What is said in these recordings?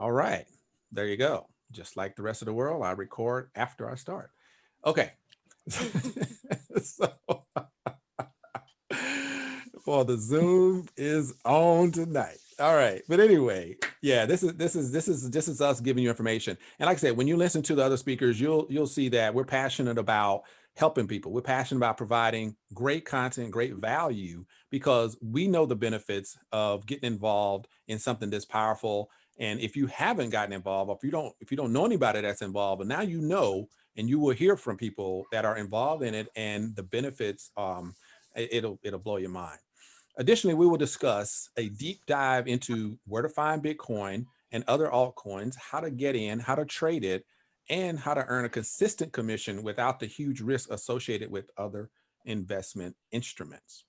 All right, there you go. Just like the rest of the world, I record after I start. Okay. So, well, the Zoom is on tonight. All right, but anyway, yeah, this is us giving you information. And like I said, when you listen to the other speakers, you'll see that we're passionate about helping people. We're passionate about providing great content, great value, because we know the benefits of getting involved in something this powerful. And if you haven't gotten involved, or if you don't know anybody that's involved, but now you know, and you will hear from people that are involved in it and the benefits. It'll blow your mind. Additionally, we will discuss a deep dive into where to find Bitcoin and other altcoins, how to get in, how to trade it, and how to earn a consistent commission without the huge risk associated with other investment instruments.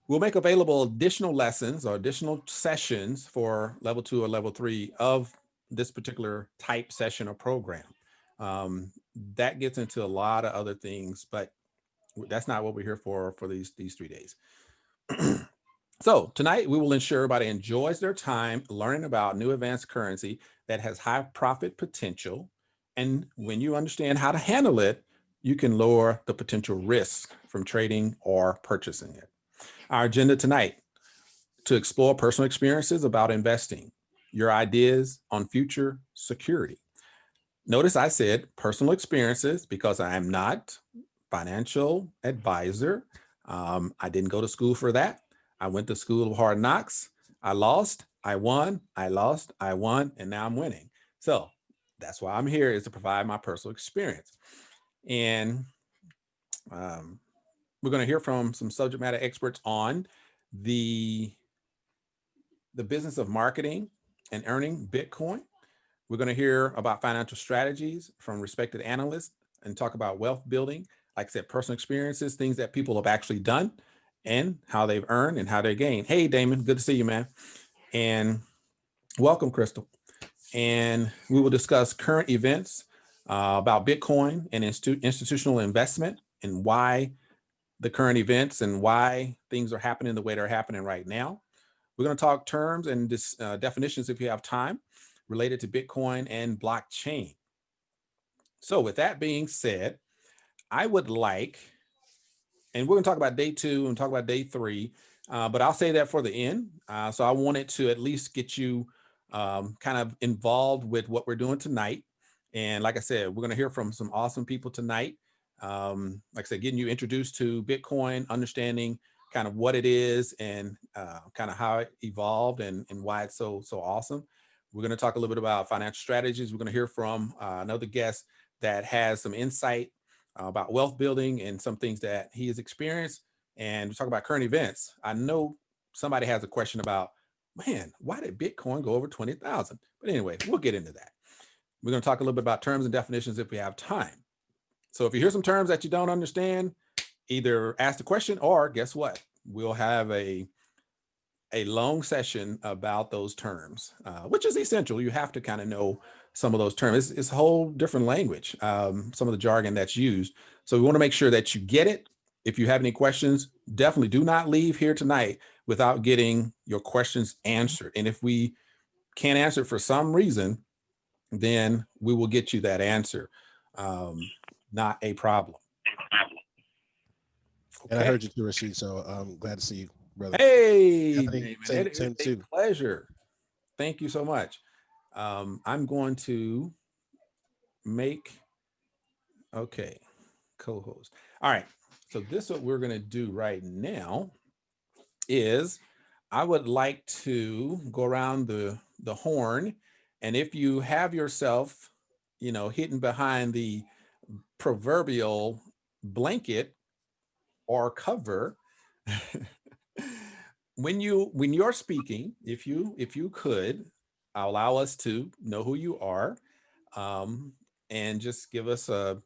We'll make available additional lessons or additional sessions for level 2 or level 3 of this particular type session or program. Um, that gets into a lot of other things, but that's not what we're here for these 3 days. So tonight we will ensure everybody enjoys their time learning about new advanced currency that has high profit potential. And when you understand how to handle it, you can lower the potential risk from trading or purchasing it. Our agenda tonight: to explore personal experiences about investing, your ideas on future security. Notice I said personal experiences because I am not financial advisor. I didn't go to school for that. I went to school of hard knocks. I lost, I won, I lost, I won, and now I'm winning. So that's why I'm here, is to provide my personal experience. And um, we're going to hear from some subject matter experts on the the business of marketing and earning Bitcoin. We're going to hear about financial strategies from respected analysts and talk about wealth building, like I said, personal experiences, things that people have actually done and how they've earned and how they gain. Hey, Damon, good to see you, man. And welcome, Crystal. And we will discuss current events about Bitcoin and institutional investment, and why the current events and why things are happening the way they're happening right now. We're going to talk terms and definitions, if you have time, related to Bitcoin and blockchain. So, with that being said, I would like, and we're going to talk about day 2 and talk about day 3, but I'll say that for the end. So, I wanted to at least get you kind of involved with what we're doing tonight. And like I said, we're going to hear from some awesome people tonight. Like I said, getting you introduced to Bitcoin, understanding kind of what it is, and kind of how it evolved, and why it's so awesome. We're going to talk a little bit about financial strategies. We're going to hear from another guest that has some insight about wealth building and some things that he has experienced. And we talk about current events. I know somebody has a question about, man, why did Bitcoin go over 20,000? But anyway, we'll get into that. We're going to talk a little bit about terms and definitions if we have time. So if you hear some terms that you don't understand, either ask the question, or guess what? We'll have a long session about those terms, which is essential. You have to kind of know some of those terms. It's a whole different language, some of the jargon that's used. So we want to make sure that you get it. If you have any questions, definitely do not leave here tonight without getting your questions answered. And if we can't answer it for some reason, then we will get you that answer. Um, Not a problem. And I Okay. heard you too, Rashid. So I'm glad to see you, brother. Hey, Anthony, Damon, same it is same a too. pleasure. Thank you so much. I'm going to make, okay, co-host. All right. So this what we're going to do right now is, I would like to go around the horn, and if you have yourself, hidden behind the proverbial blanket or cover, when you're speaking, if you could allow us to know who you are, um, and just give us a,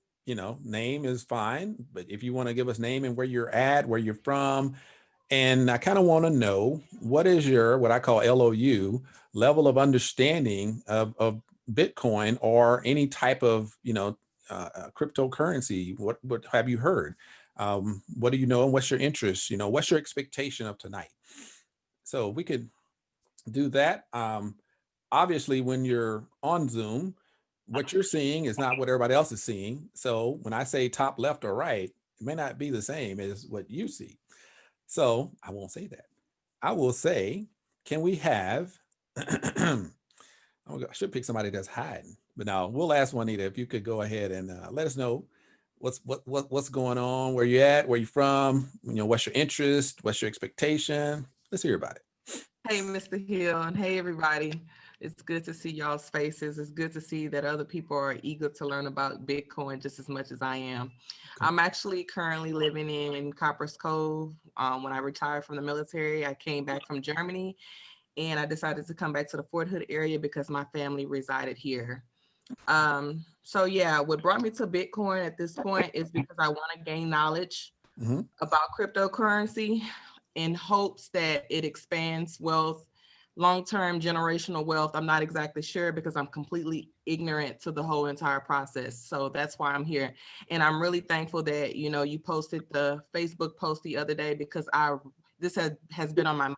name is fine, but if you want to give us name and where you're at, where you're from. And I kind of want to know, what is your, what I call LOU, level of understanding of Bitcoin or any type of, cryptocurrency. What have you heard? What do you know, and what's your interest? What's your expectation of tonight? So we could do that. obviously when you're on Zoom, what you're seeing is not what everybody else is seeing. So when I say top left or right, it may not be the same as what you see. So I won't say that. I will say, can we have, I should pick somebody that's hiding, but now we'll ask Juanita if you could go ahead and let us know what's going on, where you at, where you from, what's your interest, what's your expectation. Let's hear about it. Hey, Mr. Hill, and hey, everybody. It's good to see y'all's faces. It's good to see that other people are eager to learn about Bitcoin just as much as I am. Okay. I'm actually currently living in Copper's Cove. When I retired from the military, I came back from Germany, and I decided to come back to the Fort Hood area because my family resided here. So yeah, what brought me to Bitcoin at this point is because I want to gain knowledge about cryptocurrency in hopes that it expands wealth, long-term generational wealth. I'm not exactly sure because I'm completely ignorant to the whole entire process. So that's why I'm here. And I'm really thankful that, you posted the Facebook post the other day because this has been on my mind.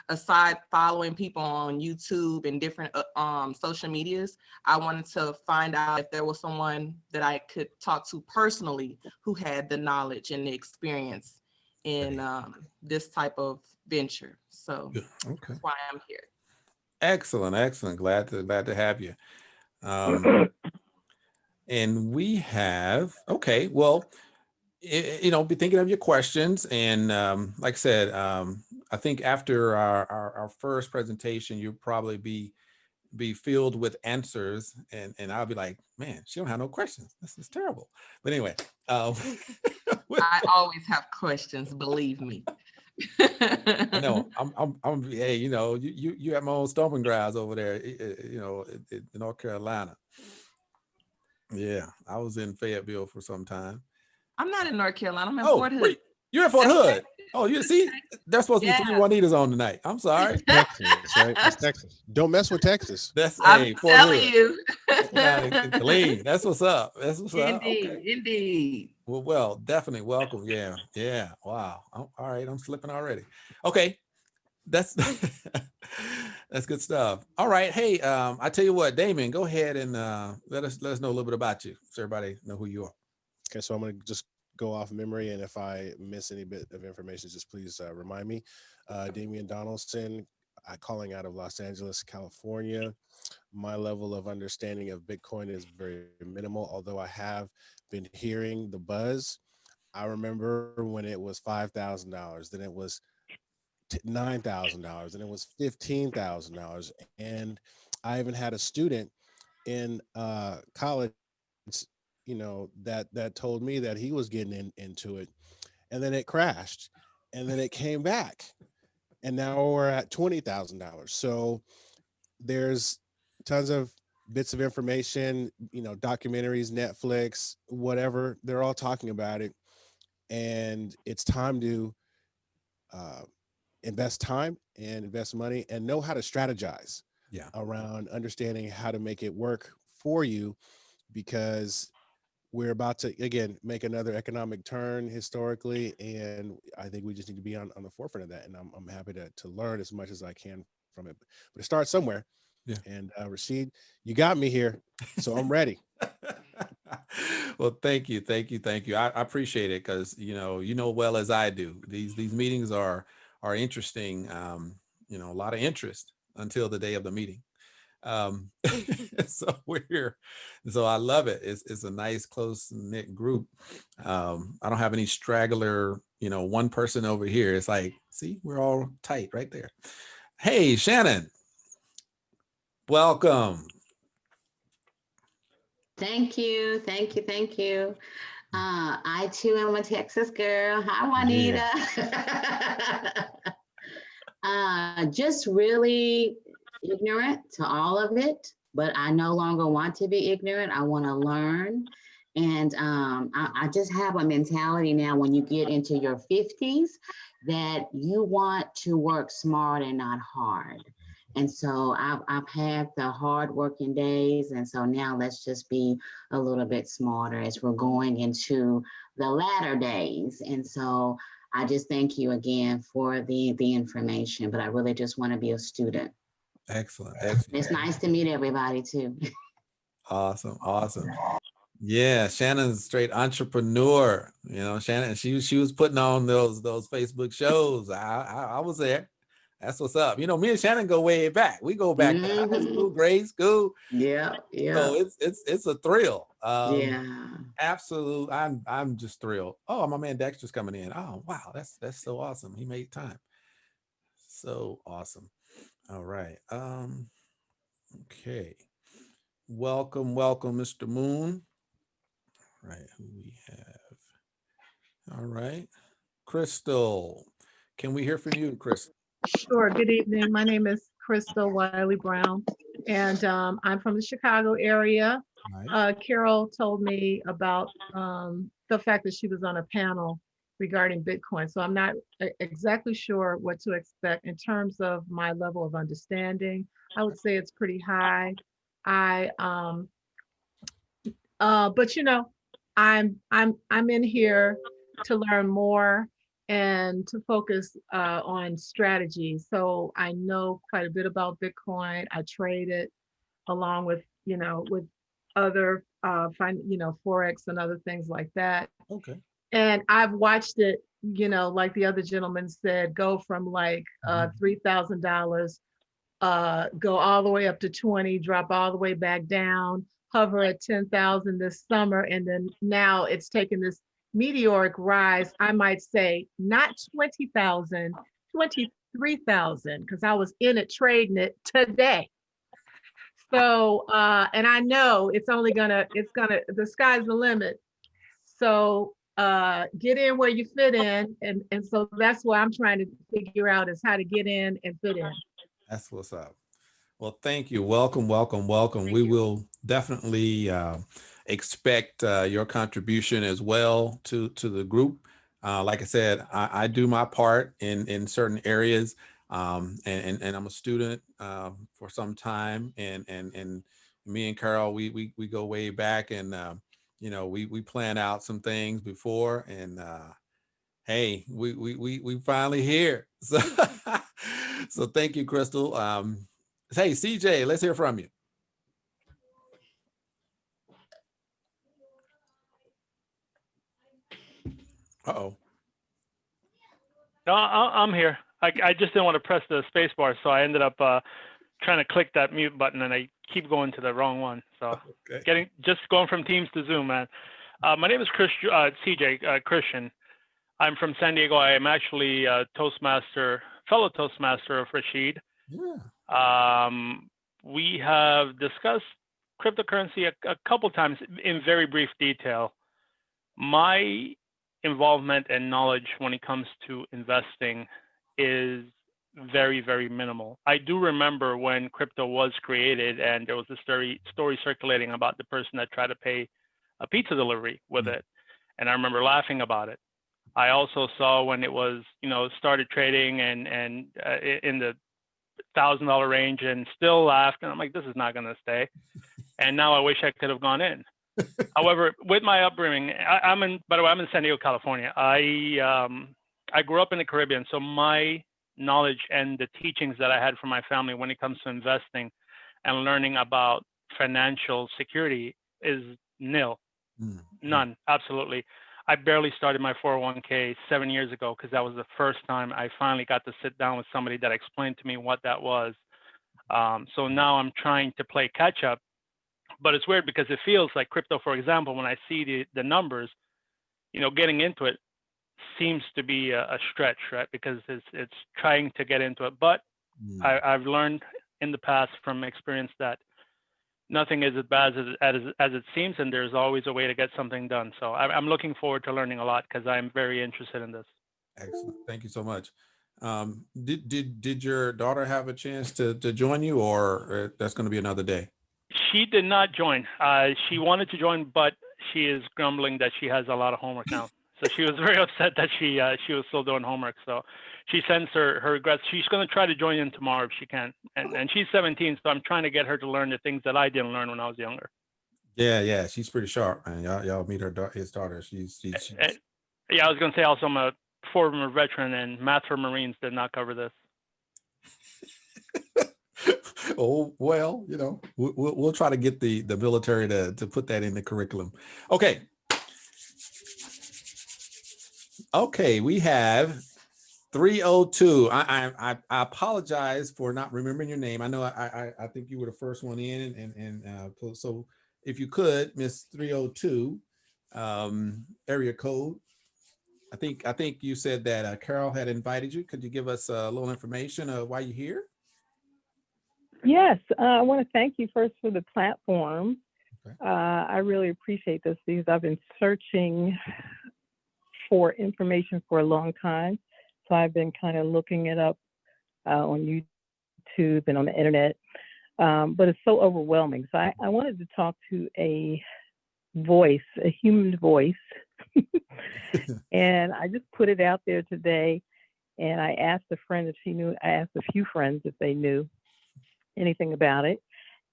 Aside following people on YouTube and different social medias, I wanted to find out if there was someone that I could talk to personally who had the knowledge and the experience in this type of venture. So Okay. that's why I'm here. Excellent. Glad to have you. And we have, okay, well, be thinking of your questions. And like I said, I think after our first presentation, you'll probably be filled with answers, and I'll be like, man, she don't have no questions. This is terrible. But anyway, I always have questions, believe me. I know. I'm hey, you have my own stomping grounds over there, in North Carolina. Yeah, I was in Fayetteville for some time. I'm not in North Carolina. I'm in Fort Hood. You're in Fort Hood. Oh, you see, there's supposed to be 3 Juanitas on tonight. I'm sorry. Texas, right? It's Texas. Don't mess with Texas. That's I'm Fort telling Hood. you. Clean. That's what's up. That's what's up. Indeed, Okay. indeed. Well, definitely welcome. Yeah. Wow. All right, I'm slipping already. Okay, that's that's good stuff. All right. Hey, I tell you what, Damon, go ahead and let us know a little bit about you, so everybody know who you are. Okay, so I'm going to just go off memory, and if I miss any bit of information, just please remind me. Damian Donaldson, calling out of Los Angeles, California. My level of understanding of Bitcoin is very minimal, although I have been hearing the buzz. I remember when it was $5,000, then it was $9,000, and it was $15,000. And I even had a student in college, that told me that he was getting into it, and then it crashed, and then it came back, and now we're at $20,000. So there's tons of bits of information, documentaries, Netflix, whatever, they're all talking about it. And it's time to invest time and invest money and know how to strategize around understanding how to make it work for you, because we're about to, again, make another economic turn historically. And I think we just need to be on the forefront of that. And I'm happy to learn as much as I can from it. But it starts somewhere. Yeah. And Rashid, you got me here, so I'm ready. Well, thank you. I appreciate it, because well as I do, these meetings are interesting. A lot of interest until the day of the meeting. So we're here. So I love it. It's a nice close knit group. I don't have any straggler, one person over here. It's like, see, we're all tight right there. Hey, Shannon. Welcome. Thank you. I too am a Texas girl. Hi, Juanita. Yeah. Just really ignorant to all of it, but I no longer want to be ignorant. I want to learn. And I just have a mentality now, when you get into your 50s, that you want to work smart and not hard. And so I've had the hard working days. And so now let's just be a little bit smarter as we're going into the latter days. And so I just thank you again for the information, but I really just want to be a student. Excellent. Excellent. It's nice to meet everybody too. Awesome. Awesome. Yeah, Shannon's a straight entrepreneur. You know, Shannon, she was putting on those Facebook shows. I was there. That's what's up. You know, me and Shannon go way back. We go back to high school, grade school. Yeah, yeah. So it's a thrill. Yeah. Absolute. I'm just thrilled. Oh, my man Dexter's coming in. Oh, wow, that's so awesome. He made time. So awesome. All right. Okay. Welcome, Mr. Moon. All right, who we have? All right, Crystal. Can we hear from you, Crystal? Sure. Good evening. My name is Crystal Wiley Brown, and I'm from the Chicago area. Nice. Carol told me about the fact that she was on a panel regarding Bitcoin. So I'm not exactly sure what to expect in terms of my level of understanding. I would say it's pretty high. But you know, I'm in here to learn more and to focus on strategy. So I know quite a bit about Bitcoin. I trade it along with, you know, with other Forex and other things like that. Okay. And I've watched it, you know, like the other gentleman said, go from like $3,000, go all the way up to 20, drop all the way back down, hover at 10,000 this summer, and then now it's taken this meteoric rise. I might say not 20,000, 23,000, because I was in it trading it today. So, and I know the sky's the limit. So get in where you fit in. And so that's what I'm trying to figure out is how to get in and fit in. That's what's up. Well, thank you. Welcome. We will definitely expect your contribution as well to the group. Like I said, I do my part in certain areas, and I'm a student for some time, and me and Carol, we go way back, and you know, we plan out some things before, and hey, we finally here. So so thank you, Crystal. Hey, CJ, let's hear from you. Uh-oh. No, I'm here. I just didn't want to press the space bar, so I ended up trying to click that mute button, and I keep going to the wrong one. So Okay. just going from Teams to Zoom, man. My name is CJ Christian. I'm from San Diego. I am actually a fellow Toastmaster of Rashid. Yeah. We have discussed cryptocurrency a couple times in very brief detail. My involvement and knowledge when it comes to investing is very, very minimal. I do remember when crypto was created and there was a story circulating about the person that tried to pay a pizza delivery with it. And I remember laughing about it. I also saw when it was, you know, started trading and in the $1,000 range and still laughed. And I'm like, this is not going to stay. And now I wish I could have gone in. However, with my upbringing, I'm in San Diego, California. I grew up in the Caribbean, so my knowledge and the teachings that I had from my family when it comes to investing and learning about financial security is nil. None, absolutely. I barely started my 401k 7 years ago because that was the first time I finally got to sit down with somebody that explained to me what that was. So now I'm trying to play catch up. But it's weird because it feels like crypto, for example, when I see the numbers, you know, getting into it seems to be a stretch, right? Because it's trying to get into it. But I've learned in the past from experience that nothing is as bad as it seems, and there's always a way to get something done. So I'm looking forward to learning a lot because I'm very interested in this. Excellent. Thank you so much. Did your daughter have a chance to join you, or that's going to be another day? She did not join. She wanted to join, but she is grumbling that she has a lot of homework now. So she was very upset that she was still doing homework. So she sends her regrets. She's going to try to join in tomorrow if she can. And she's 17, so I'm trying to get her to learn the things that I didn't learn when I was younger. Yeah, she's pretty sharp, man. Y'all meet his daughter. She's Yeah, I was going to say also I'm a former veteran, and Math for Marines did not cover this. Oh, well, we'll try to get the military to put that in the curriculum. Okay. Okay, we have 302. I apologize for not remembering your name. I know I think you were the first one in, so if you could, Miss 302, area code. I think you said that Carol had invited you. Could you give us a little information of why you're here? Yes, I want to thank you first for the platform. Okay. I really appreciate this because I've been searching for information for a long time. So I've been kind of looking it up on YouTube and on the internet, but it's so overwhelming. So I wanted to talk to a voice, a human voice. And I just put it out there today. And I asked a friend if she knew, I asked a few friends if they knew anything about it.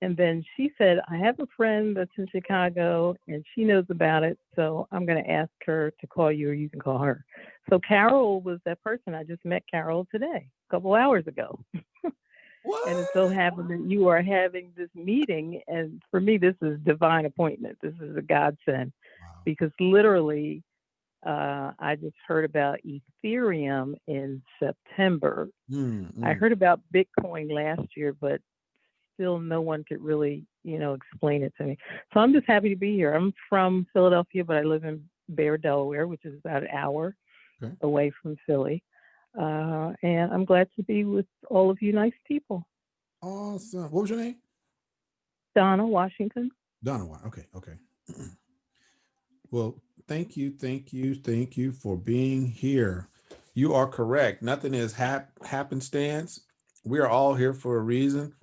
And then she said, I have a friend that's in Chicago and she knows about it. So I'm going to ask her to call you, or you can call her. So Carol was that person. I just met Carol today, a couple hours ago. And it so happened that you are having this meeting. And for me, this is divine appointment. This is a godsend. Wow. Because literally, I just heard about Ethereum in September. I heard about Bitcoin last year, but still no one could really, explain it to me. So I'm just happy to be here. I'm from Philadelphia, but I live in Bear, Delaware, which is about an hour away from Philly. And I'm glad to be with all of you nice people. Awesome. What was your name? Donna Washington. Donna. Okay. Well, thank you for being here. You are correct. Nothing is happenstance. We are all here for a reason.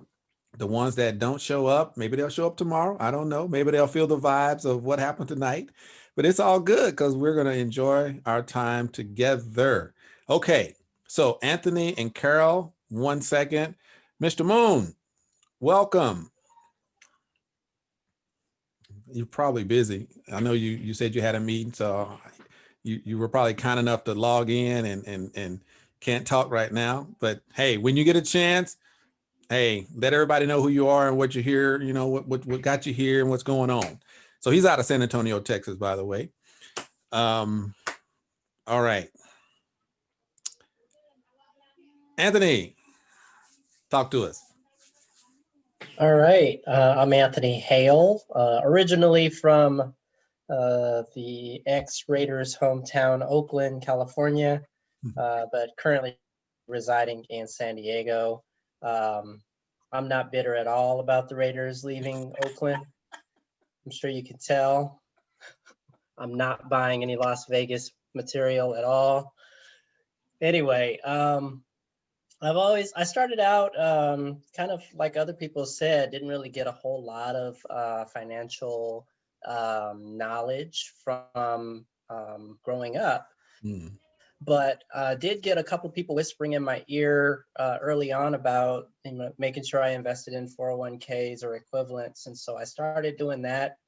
The ones that don't show up, maybe they'll show up tomorrow. I don't know. Maybe they'll feel the vibes of what happened tonight, but it's all good because we're going to enjoy our time together. Okay. So Anthony and Carol, 1 second. Mr. Moon, welcome. You're probably busy. I know you said you had a meeting, so you were probably kind enough to log in and can't talk right now. But hey, when you get a chance, hey, let everybody know who you are and what you're here, what got you here and what's going on. So he's out of San Antonio, Texas, by the way. All right. Anthony, talk to us. All right. I'm Anthony Hale, originally from the ex-Raiders hometown, Oakland, California, but currently residing in San Diego. I'm not bitter at all about the Raiders leaving Oakland. I'm sure you can tell. I'm not buying any Las Vegas material at all. Anyway, I started out kind of like other people said, didn't really get a whole lot of financial knowledge from growing up. But did get a couple people whispering in my ear early on about making sure I invested in 401ks or equivalents. And so I started doing that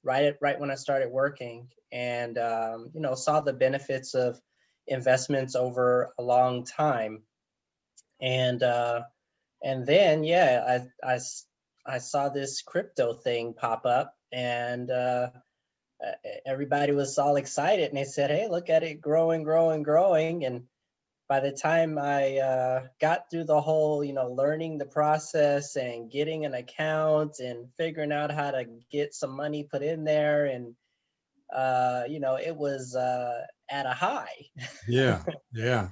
right when I started working, and saw the benefits of investments over a long time. And then I saw this crypto thing pop up, and everybody was all excited, and they said, hey, look at it growing. And by the time I got through the whole, learning the process and getting an account and figuring out how to get some money put in there, and it was at a high. Yeah.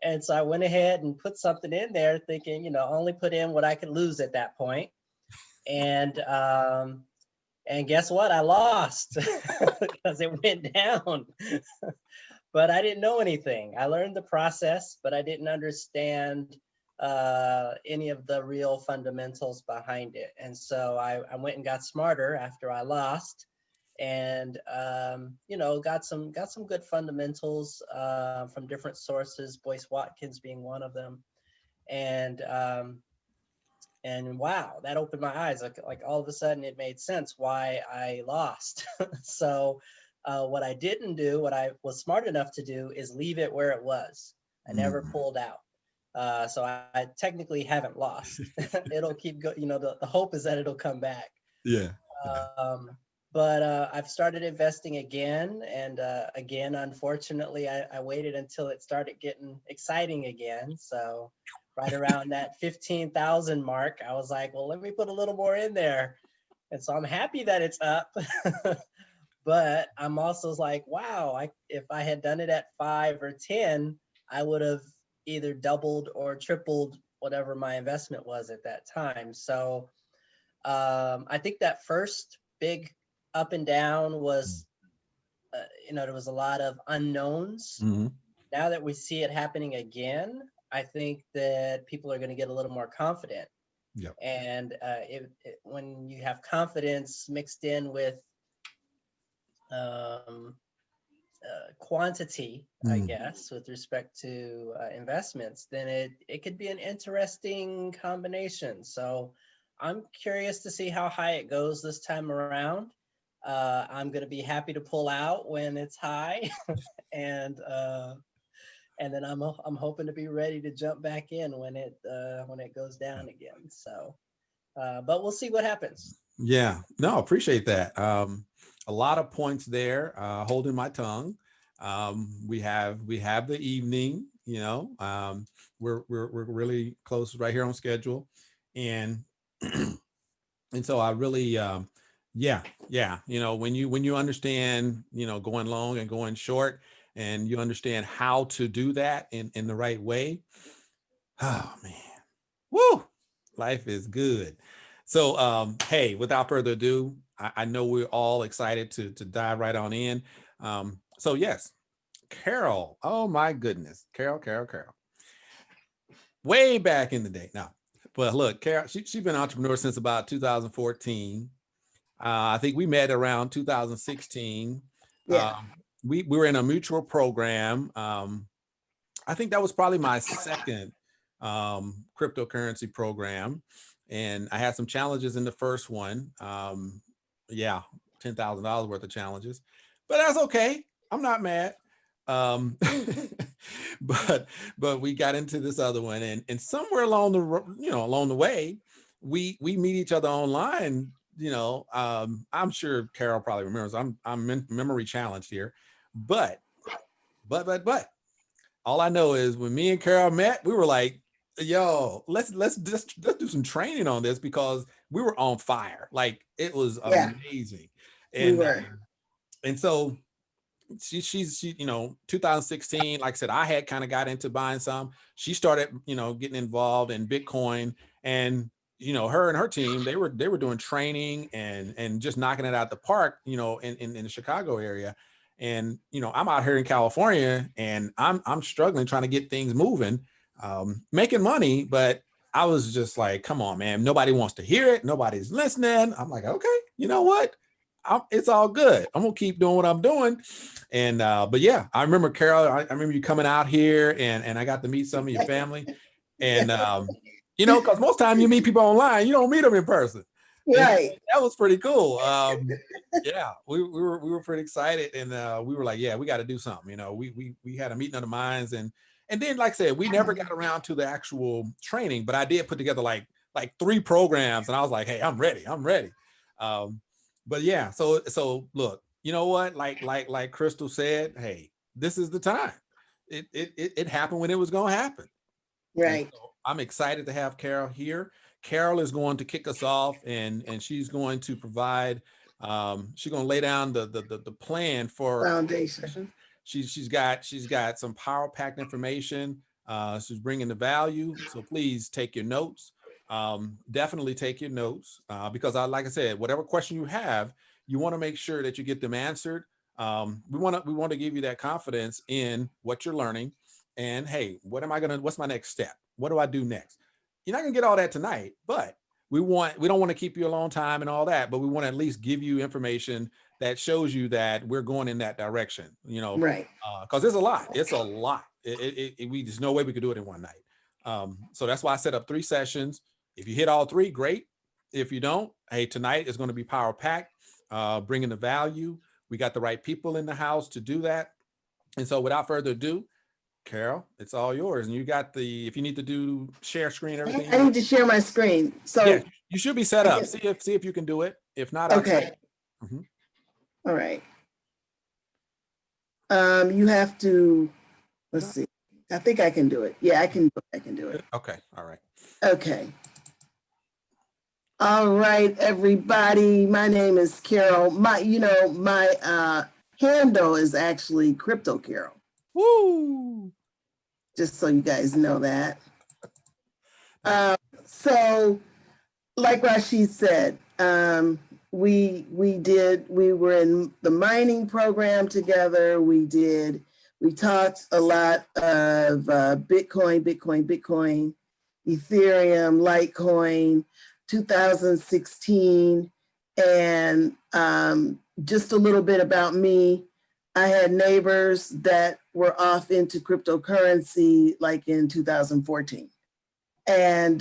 And so I went ahead and put something in there thinking, only put in what I could lose at that point. And guess what? I lost because it went down. But I didn't know anything. I learned the process, but I didn't understand any of the real fundamentals behind it. And so I went and got smarter after I lost, and got some good fundamentals from different sources, Boyce Watkins being one of them. And wow, that opened my eyes. Like all of a sudden it made sense why I lost. So what I didn't do, what I was smart enough to do, is leave it where it was. I never pulled out. So I technically haven't lost. It'll keep going. You know, the hope is that it'll come back. Yeah. But I've started investing again. And again, unfortunately, I waited until it started getting exciting again. So right around that 15,000 mark, I was like, well, let me put a little more in there. And so I'm happy that it's up. But I'm also like, wow, if I had done it at 5 or 10, I would have either doubled or tripled whatever my investment was at that time. So I think that first big up and down was, there was a lot of unknowns. Mm-hmm. Now that we see it happening again, I think that people are going to get a little more confident. Yep. And when you have confidence mixed in with quantity, I guess, with respect to investments, then it could be an interesting combination. So I'm curious to see how high it goes this time around. I'm going to be happy to pull out when it's high, and then I'm hoping to be ready to jump back in when it goes down again. So, but we'll see what happens. Yeah, no, appreciate that. A lot of points there. Holding my tongue. We have the evening. You know, we're really close right here on schedule, and and so I really, yeah. You know, when you understand, you know, going long and going short, and you understand how to do that in the right way. Oh man, woo! Life is good. So, hey, without further ado, I know we're all excited to dive right on in. So yes, Carol. Oh my goodness, Carol. Way back in the day. Now, but look, Carol, she's been an entrepreneur since about 2014. I think we met around 2016. Yeah. We were in a mutual program. I think that was probably my second cryptocurrency program. And I had some challenges in the first one. Yeah, $10,000 worth of challenges, but that's okay. I'm not mad. But we got into this other one, and somewhere along the way, we meet each other online. You know, I'm sure Carol probably remembers. I'm memory challenged here, but all I know is when me and Carol met, we were like, yo, let's do some training on this, because we were on fire. Like, it was amazing. And We were. And so she's 2016, like I said, I had kind of got into buying some. She started, getting involved in Bitcoin, and her and her team, they were doing training and just knocking it out the park, in the Chicago area. And I'm out here in California, and I'm struggling trying to get things moving, making money, but I was just like, come on, man, nobody wants to hear it, nobody's listening. I'm like, okay, you know what? It's all good. I'm gonna keep doing what I'm doing. And but yeah, I remember Carol, I remember you coming out here, and I got to meet some of your family. And because most time you meet people online, you don't meet them in person. Right. And that was pretty cool. Yeah, we were pretty excited, and we were like, yeah, we got to do something. We had a meeting of the minds, and then, like I said, we never got around to the actual training, but I did put together like 3 programs, and I was like, hey, I'm ready. But yeah, so look, you know what? Like Crystal said, hey, this is the time. It happened when it was going to happen. Right. So I'm excited to have Carol here. Carol is going to kick us off, and she's going to provide. She's going to lay down the plan for foundation. She's got some power packed information. She's bringing the value. So please take your notes. Definitely take your notes, because like I said, whatever question you have, you want to make sure that you get them answered. We want to give you that confidence in what you're learning, and hey, what's my next step? What do I do next? You're not gonna get all that tonight, but we don't want to keep you a long time and all that, but we want to at least give you information that shows you that we're going in that direction, Right. Because it's a lot. It's a lot. There's no way we could do it in one night. So that's why I set up 3 sessions. If you hit all 3, great. If you don't, hey, tonight is going to be power packed, bringing the value. We got the right people in the house to do that. And so without further ado, Carol, it's all yours. And you got the, if you need to do share screen, everything. I need to share my screen. So, Yeah, you should be set I up. can- See if you can do it. If not, I'll okay. Mhm. All right. You have to, let's see. I think I can do it. Yeah, I can do it. Okay, all right. Okay. All right, everybody. My name is Carol. My handle is actually Crypto Carol. Woo! Just so you guys know that. So, like Rashid said, we were in the mining program together. We talked a lot of Bitcoin, Ethereum, Litecoin, 2016, and just a little bit about me. I had neighbors that were off into cryptocurrency like in 2014. And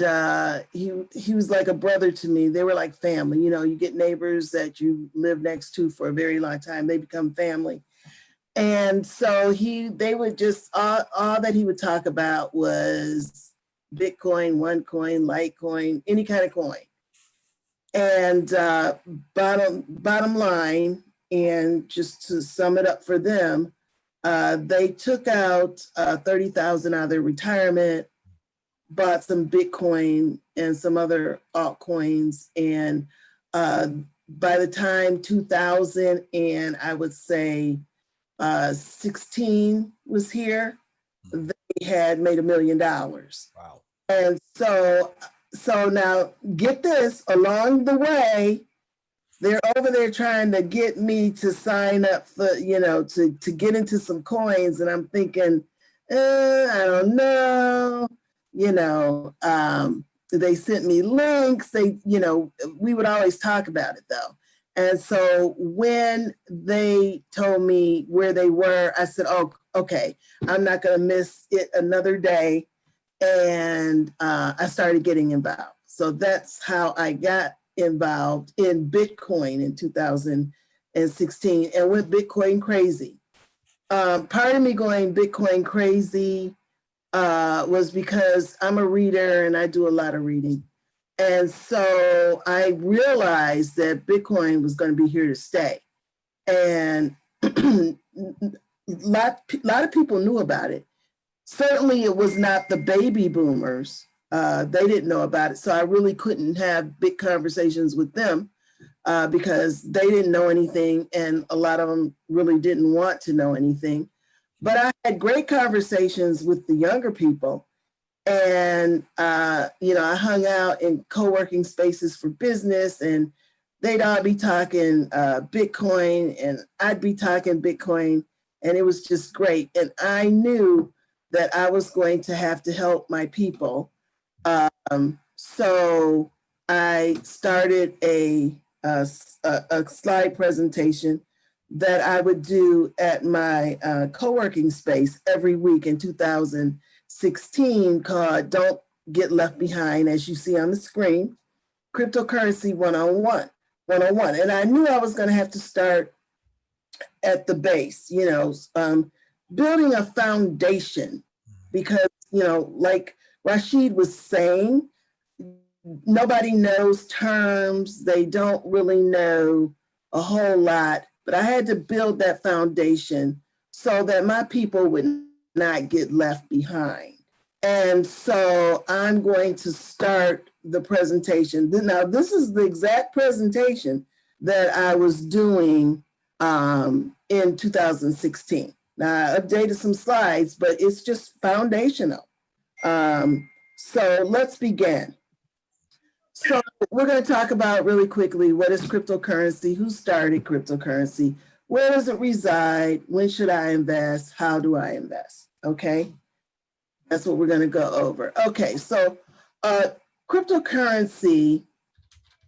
he was like a brother to me. They were like family. You know, you get neighbors that you live next to for a very long time. They become family. And so they would just, all that he would talk about was Bitcoin, OneCoin, Litecoin, any kind of coin. And bottom line, and just to sum it up for them, they took out 30,000 out of their retirement, bought some Bitcoin and some other altcoins. And by the time 2000 and I would say 16 was here, they had made $1 million. Wow. And so now get this, along the way, they're over there trying to get me to sign up for, to get into some coins. And I'm thinking, I don't know, they sent me links. We would always talk about it though. And so when they told me where they were, I said, oh, okay, I'm not gonna miss it another day. And I started getting involved. So that's how I got involved in Bitcoin in 2016 and went Bitcoin crazy. Part of me going Bitcoin crazy was because I'm a reader and I do a lot of reading. And so I realized that Bitcoin was going to be here to stay. And a lot of people knew about it. Certainly it was not the baby boomers. They didn't know about it. So I really couldn't have big conversations with them because they didn't know anything. And a lot of them really didn't want to know anything. But I had great conversations with the younger people. And, I hung out in co-working spaces for business and they'd all be talking Bitcoin and I'd be talking Bitcoin and it was just great. And I knew that I was going to have to help my people. So I started a slide presentation that I would do at my co-working space every week in 2016 called Don't Get Left Behind, as you see on the screen, Cryptocurrency 101. And I knew I was going to have to start at the base, building a foundation because, like Rashid was saying, nobody knows terms. They don't really know a whole lot, but I had to build that foundation so that my people would not get left behind. And so I'm going to start the presentation. Now, this is the exact presentation that I was doing in 2016. Now, I updated some slides, but it's just foundational. So let's begin. So we're going to talk about really quickly, what is cryptocurrency? Who started cryptocurrency? Where does it reside? When should I invest? How do I invest? Okay, that's what we're going to go over. Okay, so cryptocurrency,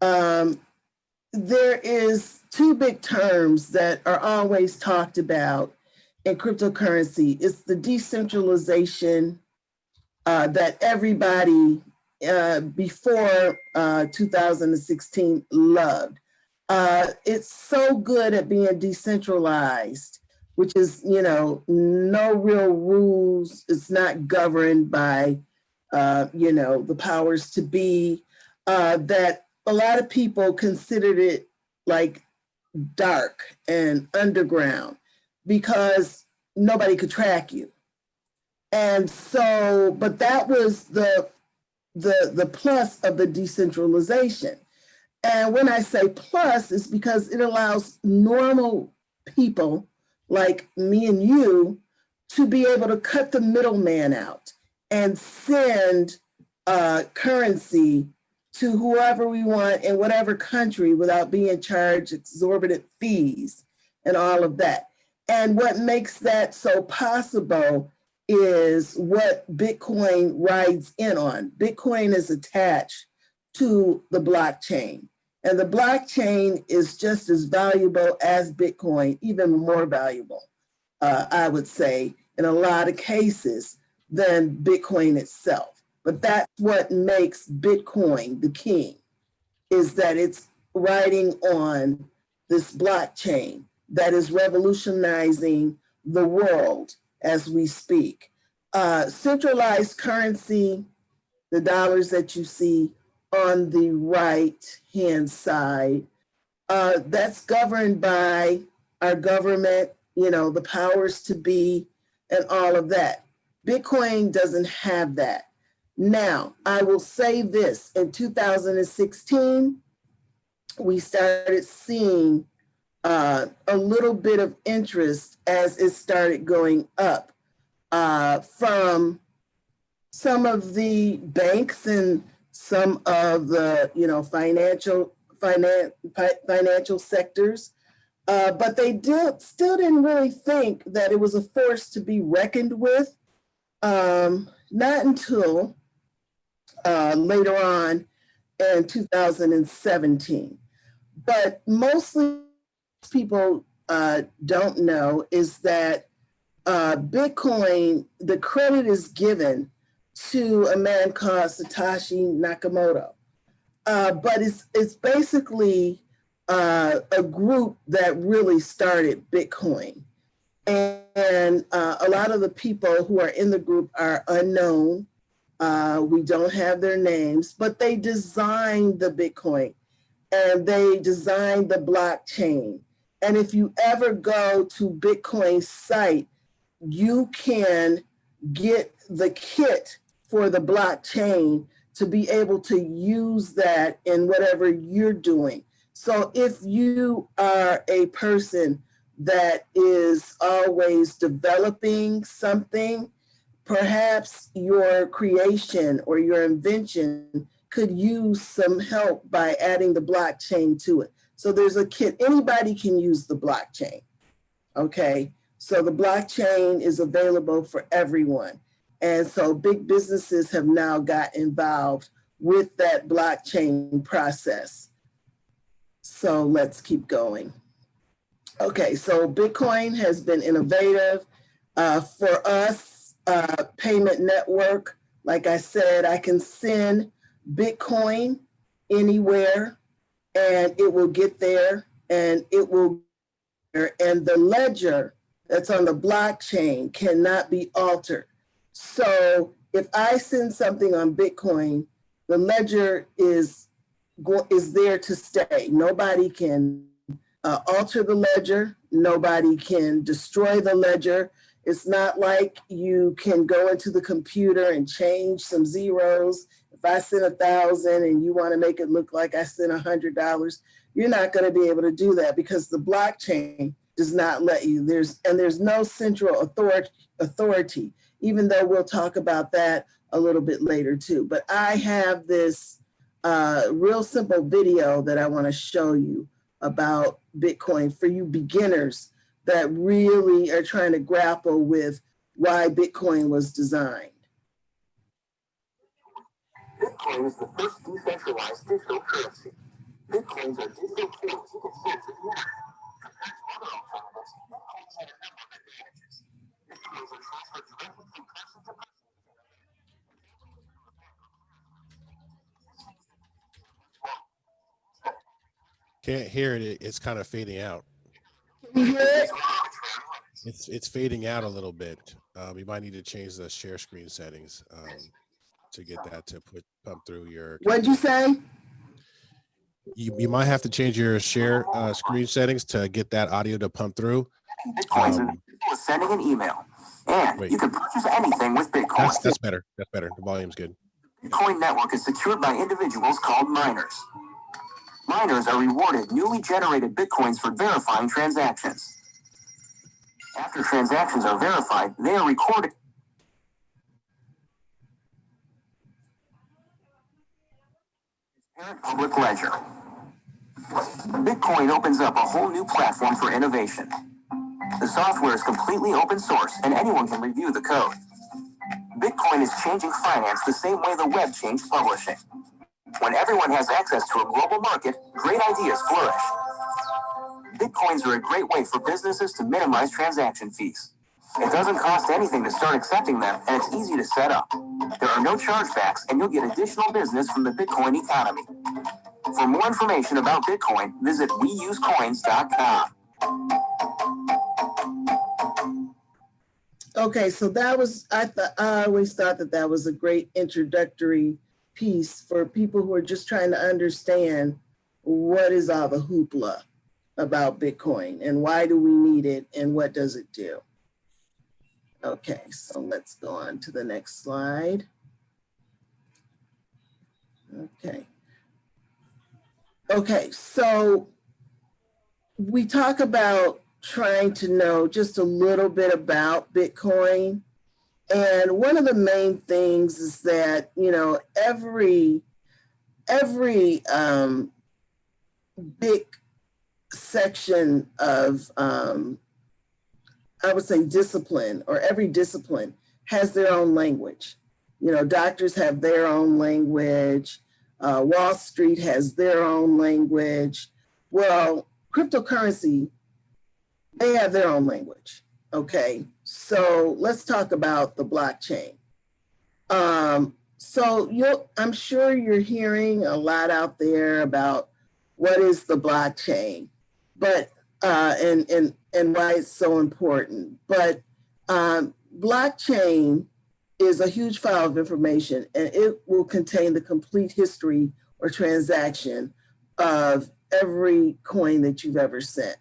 there is two big terms that are always talked about in cryptocurrency. It's the decentralization that everybody before 2016 loved. It's so good at being decentralized which is, no real rules. It's not governed by, the powers to be, that a lot of people considered it like dark and underground because nobody could track you. And so, but that was the plus of the decentralization. And when I say plus, it's because it allows normal people like me and you to be able to cut the middleman out and send currency to whoever we want in whatever country without being charged exorbitant fees and all of that. And what makes that so possible is what Bitcoin rides in on. Bitcoin is attached to the blockchain. And the blockchain is just as valuable as Bitcoin, even more valuable, I would say, in a lot of cases than Bitcoin itself. But that's what makes Bitcoin the king, is that it's riding on this blockchain that is revolutionizing the world as we speak. Centralized currency, the dollars that you see on the right-hand side, that's governed by our government, the powers to be and all of that. Bitcoin doesn't have that. Now, I will say this, in 2016, we started seeing a little bit of interest as it started going up from some of the banks and some of the financial sectors, but they still didn't really think that it was a force to be reckoned with. Not until later on in 2017. But mostly people don't know is that Bitcoin, the credit is given to a man called Satoshi Nakamoto. But it's basically a group that really started Bitcoin. And a lot of the people who are in the group are unknown. We don't have their names, but they designed the Bitcoin and they designed the blockchain. And if you ever go to Bitcoin's site, you can get the kit for the blockchain to be able to use that in whatever you're doing. So if you are a person that is always developing something, perhaps your creation or your invention could use some help by adding the blockchain to it. So there's a kit, anybody can use the blockchain, okay? So the blockchain is available for everyone. And so big businesses have now got involved with that blockchain process. So let's keep going. Okay, so Bitcoin has been innovative. For us, payment network, like I said, I can send Bitcoin anywhere and it will get there and it will, and the ledger that's on the blockchain cannot be altered. So if I send something on Bitcoin, the ledger is there to stay. Nobody can alter the ledger. Nobody can destroy the ledger. It's not like you can go into the computer and change some zeros. If I send 1,000 and you want to make it look like I sent $100, you're not going to be able to do that because the blockchain does not let you. There's no central authority, even though we'll talk about that a little bit later too. But I have this real simple video that I want to show you about Bitcoin for you beginners that really are trying to grapple with why Bitcoin was designed. Bitcoin is the first decentralized digital currency. Bitcoins are digital coins you can hold to the internet. Compared to other alternatives, Bitcoins have a number of advantages. Bitcoins are transferred directly from person to person. Can't hear it. It's kind of fading out. Can you hear it? It's fading out a little bit. You might need to change the share screen settings to get that to pump through your. What'd you say? You might have to change your share screen settings to get that audio to pump through. Bitcoins is sending an email, and wait. you can purchase anything with Bitcoin. That's better. That's better. The volume's good. Bitcoin network is secured by individuals called miners. Miners are rewarded newly generated Bitcoins for verifying transactions. After transactions are verified, they are recorded. Parent public ledger. Bitcoin opens up a whole new platform for innovation. The software is completely open source and anyone can review the code. Bitcoin is changing finance the same way the web changed publishing. When everyone has access to a global market, great ideas flourish. Bitcoins are a great way for businesses to minimize transaction fees. It doesn't cost anything to start accepting them, and it's easy to set up. There are no chargebacks, and you'll get additional business from the Bitcoin economy. For more information about Bitcoin, visit weusecoins.com. Okay, so that was, I always thought that was a great introductory piece for people who are just trying to understand what is all the hoopla about Bitcoin and why do we need it and what does it do? Okay, so let's go on to the next slide. Okay, so we talk about trying to know just a little bit about Bitcoin. And one of the main things is that, you know, every big section of, I would say discipline, or every discipline has their own language. You know, doctors have their own language. Wall Street has their own language. Well, cryptocurrency, they have their own language. Okay, so let's talk about the blockchain. So I'm sure you're hearing a lot out there about what is the blockchain, but and why it's so important. But blockchain is a huge file of information, and it will contain the complete history or transaction of every coin that you've ever sent.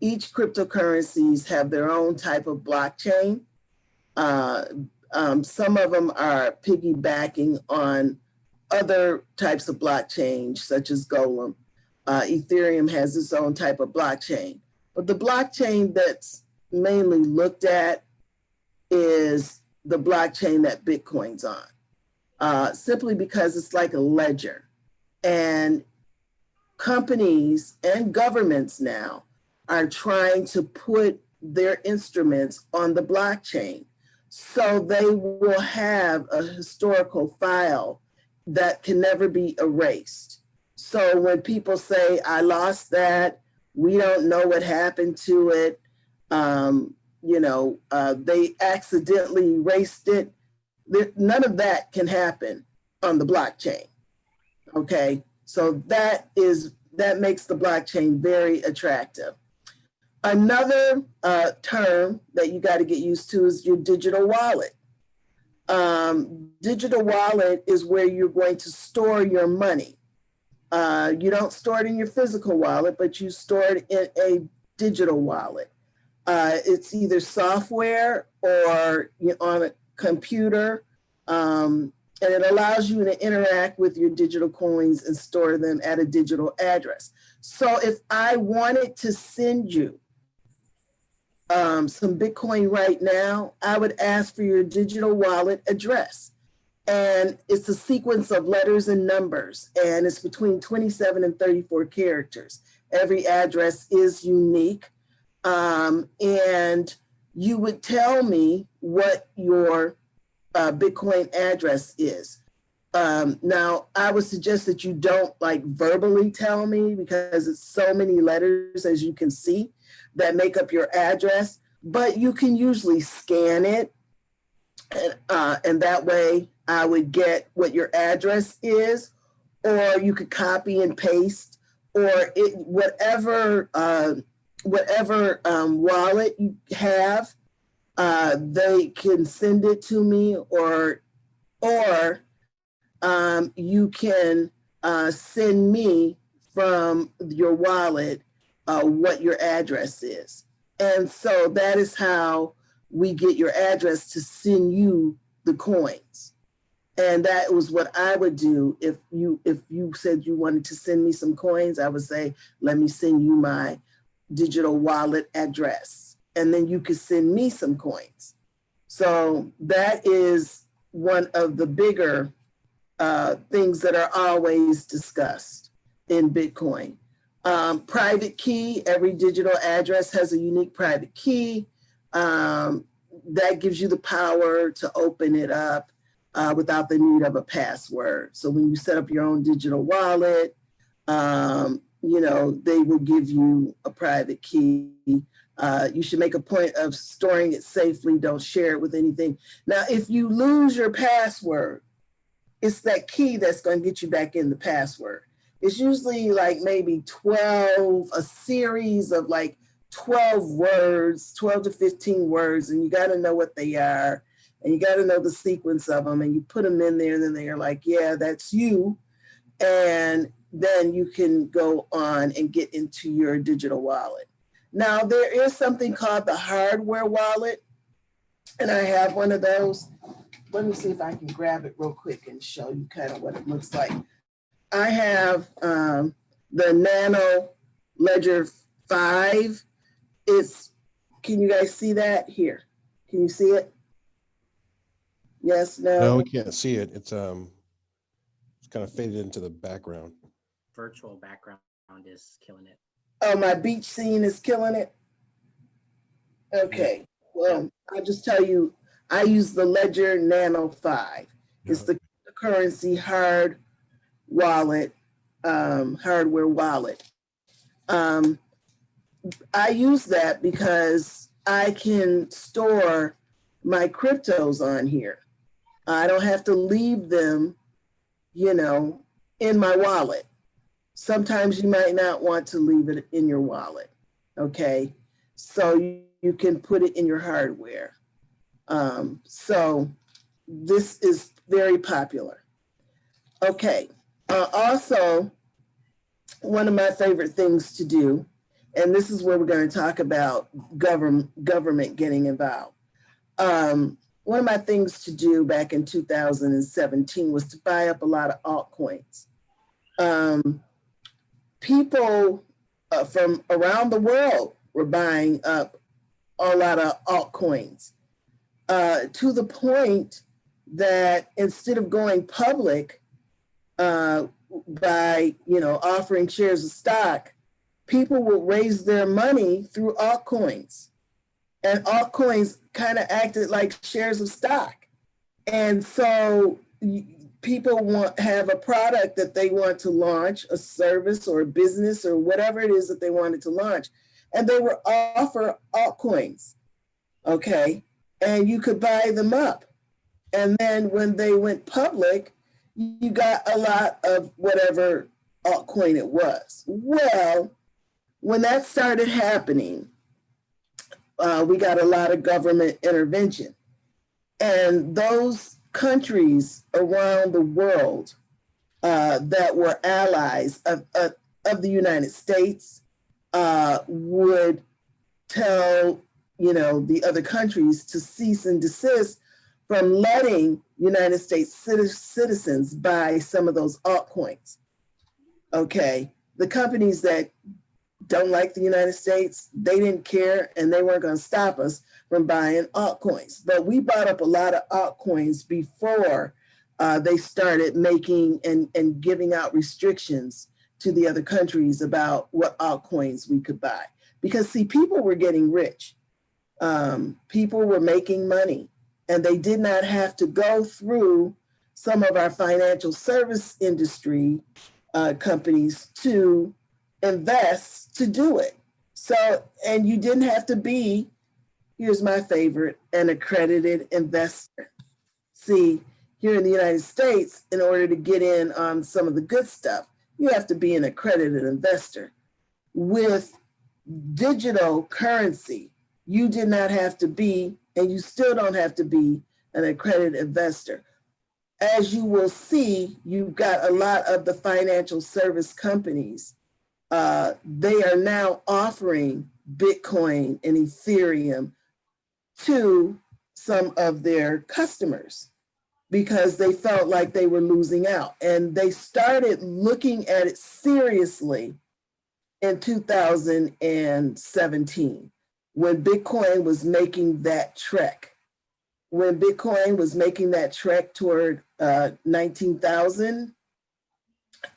Each cryptocurrencies have their own type of blockchain. Some of them are piggybacking on other types of blockchains, such as Golem. Ethereum has its own type of blockchain. But the blockchain that's mainly looked at is the blockchain that Bitcoin's on, simply because it's like a ledger. And companies and governments now are trying to put their instruments on the blockchain. So they will have a historical file that can never be erased. So when people say, I lost that, we don't know what happened to it, they accidentally erased it, none of that can happen on the blockchain. Okay, so that makes the blockchain very attractive. Another term that you got to get used to is your digital wallet. Digital wallet is where you're going to store your money. You don't store it in your physical wallet, but you store it in a digital wallet. It's either software or on a computer, and it allows you to interact with your digital coins and store them at a digital address. So if I wanted to send you some Bitcoin right now, I would ask for your digital wallet address. And it's a sequence of letters and numbers, and it's between 27 and 34 characters. Every address is unique. And you would tell me what your Bitcoin address is. Now, I would suggest that you don't verbally tell me, because it's so many letters, as you can see, that make up your address, but you can usually scan it. And that way I would get what your address is, or you could copy and paste, or whatever whatever wallet you have, they can send it to me, or you can send me from your wallet what your address is. And so that is how we get your address to send you the coins. And that was what I would do if you said you wanted to send me some coins. I would say, let me send you my digital wallet address, and then you could send me some coins. So that is one of the bigger things that are always discussed in Bitcoin. Private key, every digital address has a unique private key. That gives you the power to open it up without the need of a password. So when you set up your own digital wallet, you know, they will give you a private key. You should make a point of storing it safely. Don't share it with anything. Now, if you lose your password, it's that key that's going to get you back in the password. It's usually like maybe 12, a series of like 12 words, 12 to 15 words, and you got to know what they are, and you got to know the sequence of them, and you put them in there, and then they're like, yeah, that's you. And then you can go on and get into your digital wallet. Now, there is something called the hardware wallet, and I have one of those. Let me see if I can grab it real quick and show you kind of what it looks like. I have the Nano Ledger 5. Can you guys see that here? Can you see it? Yes, no? No, we can't see it. It's kind of faded into the background. Virtual background is killing it. Oh, my beach scene is killing it? Okay, well, I'll just tell you, I use the Ledger Nano 5. It's the currency hard wallet, hardware wallet. I use that because I can store my cryptos on here. I don't have to leave them, you know, in my wallet. Sometimes you might not want to leave it in your wallet, okay? So you can put it in your hardware. So this is very popular. Okay, also, one of my favorite things to do, and this is where we're going to talk about government getting involved. One of my things to do back in 2017 was to buy up a lot of altcoins. People from around the world were buying up a lot of altcoins to the point that instead of going public by, you know, offering shares of stock, people will raise their money through altcoins. And altcoins kind of acted like shares of stock. And so people have a product that they want to launch, a service or a business or whatever it is that they wanted to launch. And they were offer altcoins, okay? And you could buy them up. And then when they went public, you got a lot of whatever altcoin it was. Well, when that started happening, we got a lot of government intervention. And those countries around the world that were allies of the United States would tell, you know, the other countries to cease and desist from letting United States citizens buy some of those altcoins. Okay, the companies that don't like the United States, they didn't care, and they weren't going to stop us from buying altcoins. But we bought up a lot of altcoins before they started making and giving out restrictions to the other countries about what altcoins we could buy. Because see, people were getting rich. People were making money, and they did not have to go through some of our financial service industry companies to invest to do it. So, and you didn't have to be, here's my favorite, an accredited investor. See, here in the United States, in order to get in on some of the good stuff, you have to be an accredited investor with digital currency, you did not have to be, and you still don't have to be, an accredited investor. As you will see, you've got a lot of the financial service companies. They are now offering Bitcoin and Ethereum to some of their customers because they felt like they were losing out. And they started looking at it seriously in 2017 when Bitcoin was making that trek. When Bitcoin was making that trek toward 19,000,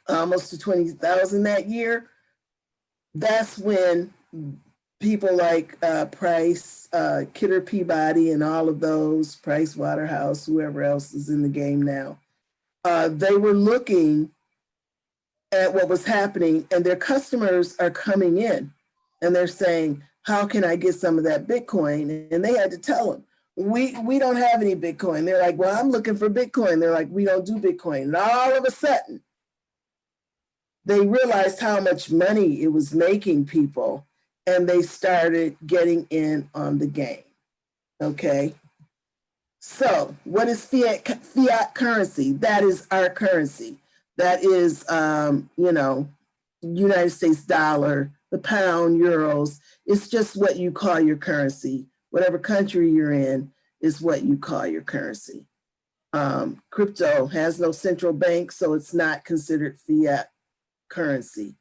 almost to 20,000 that year, that's when people like Price, Kidder Peabody, and all of those, Price Waterhouse, whoever else is in the game now, they were looking at what was happening, and their customers are coming in and they're saying, how can I get some of that Bitcoin? And they had to tell them, we don't have any Bitcoin. They're like, well, I'm looking for Bitcoin. They're like, we don't do Bitcoin. And all of a sudden, they realized how much money it was making people, and they started getting in on the game. Okay. So what is fiat currency? That is our currency. That is, United States dollar, the pound, euros. It's just what you call your currency. Whatever country you're in is what you call your currency. Crypto has no central bank, so it's not considered fiat currency.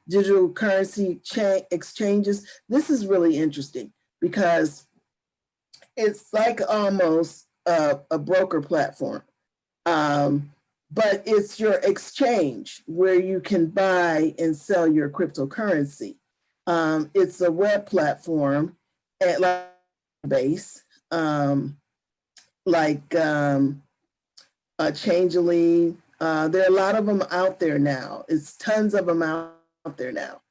Digital currency exchanges. This is really interesting because it's like almost a broker platform. But it's your exchange where you can buy and sell your cryptocurrency. It's a web platform at like base, Changeling. There are a lot of them out there now. It's tons of them out there now.